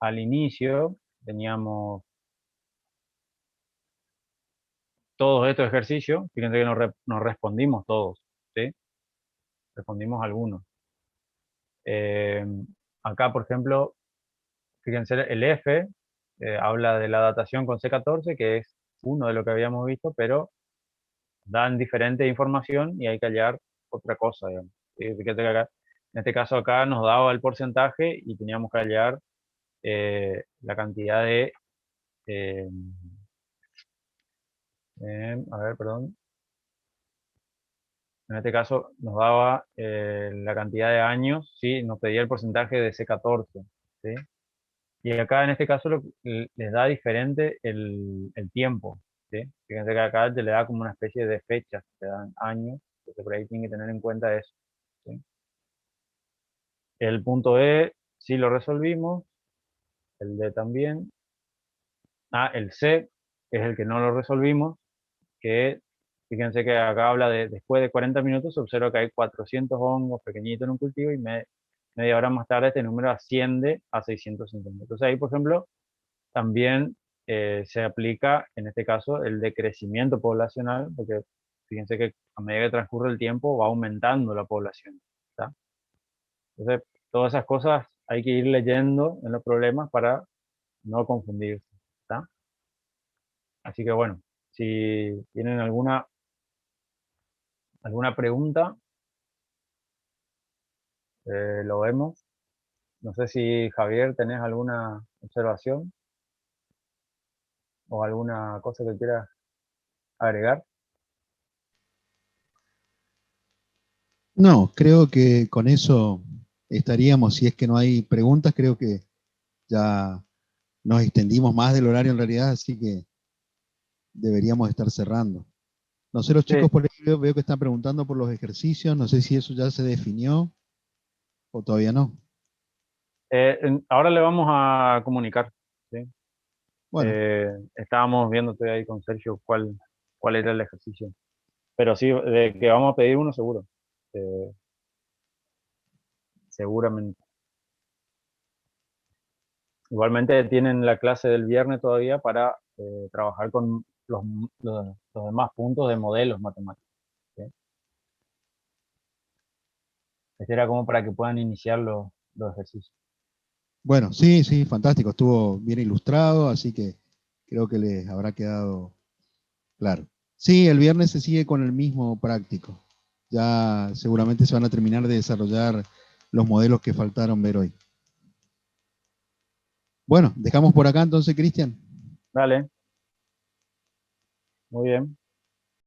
al inicio teníamos todos estos ejercicios, fíjense que nos respondimos todos, ¿sí? Respondimos algunos. Acá, por ejemplo, fíjense, el F habla de la datación con C14, que es uno de lo que habíamos visto, pero dan diferente información y hay que hallar otra cosa, digamos. Fíjate que acá, en este caso acá nos daba el porcentaje y teníamos que hallar la cantidad de... a ver, perdón. En este caso nos daba la cantidad de años, ¿sí? Nos pedía el porcentaje de C14, ¿sí? Y acá en este caso les da diferente el tiempo, ¿sí? Fíjense que acá te le da como una especie de fechas, te dan años, entonces por ahí tienen que tener en cuenta eso, ¿sí? El punto E sí lo resolvimos, el D también. El C es el que no lo resolvimos, que fíjense que acá habla de después de 40 minutos se observa que hay 400 hongos pequeñitos en un cultivo y media hora más tarde este número asciende a 650. Entonces ahí, por ejemplo, también se aplica, en este caso, el decrecimiento poblacional, porque fíjense que a medida que transcurre el tiempo va aumentando la población, ¿tá? Entonces, todas esas cosas hay que ir leyendo en los problemas para no confundirse, ¿tá? Así que bueno, si tienen alguna pregunta, lo vemos. No sé si Javier tenés alguna observación o alguna cosa que quieras agregar. No, creo que con eso estaríamos. Si es que no hay preguntas, creo que ya nos extendimos más del horario en realidad, así que deberíamos estar cerrando. No sé, los chicos por ahí veo que están preguntando por los ejercicios, no sé si eso ya se definió o todavía no. Ahora le vamos a comunicar, ¿sí? Bueno, Estábamos viendo todavía ahí con Sergio cuál era el ejercicio. Pero sí, de que vamos a pedir uno seguro. Seguramente. Igualmente tienen la clase del viernes todavía para trabajar con los demás puntos de modelos matemáticos, ¿sí? Este era como para que puedan iniciar los ejercicios. bueno, sí, sí, fantástico. Estuvo bien ilustrado, así que creo que les habrá quedado claro. Sí, el viernes se sigue con el mismo práctico. Ya seguramente se van a terminar de desarrollar los modelos que faltaron ver hoy. Bueno, dejamos por acá entonces, Cristian. Dale. Muy bien.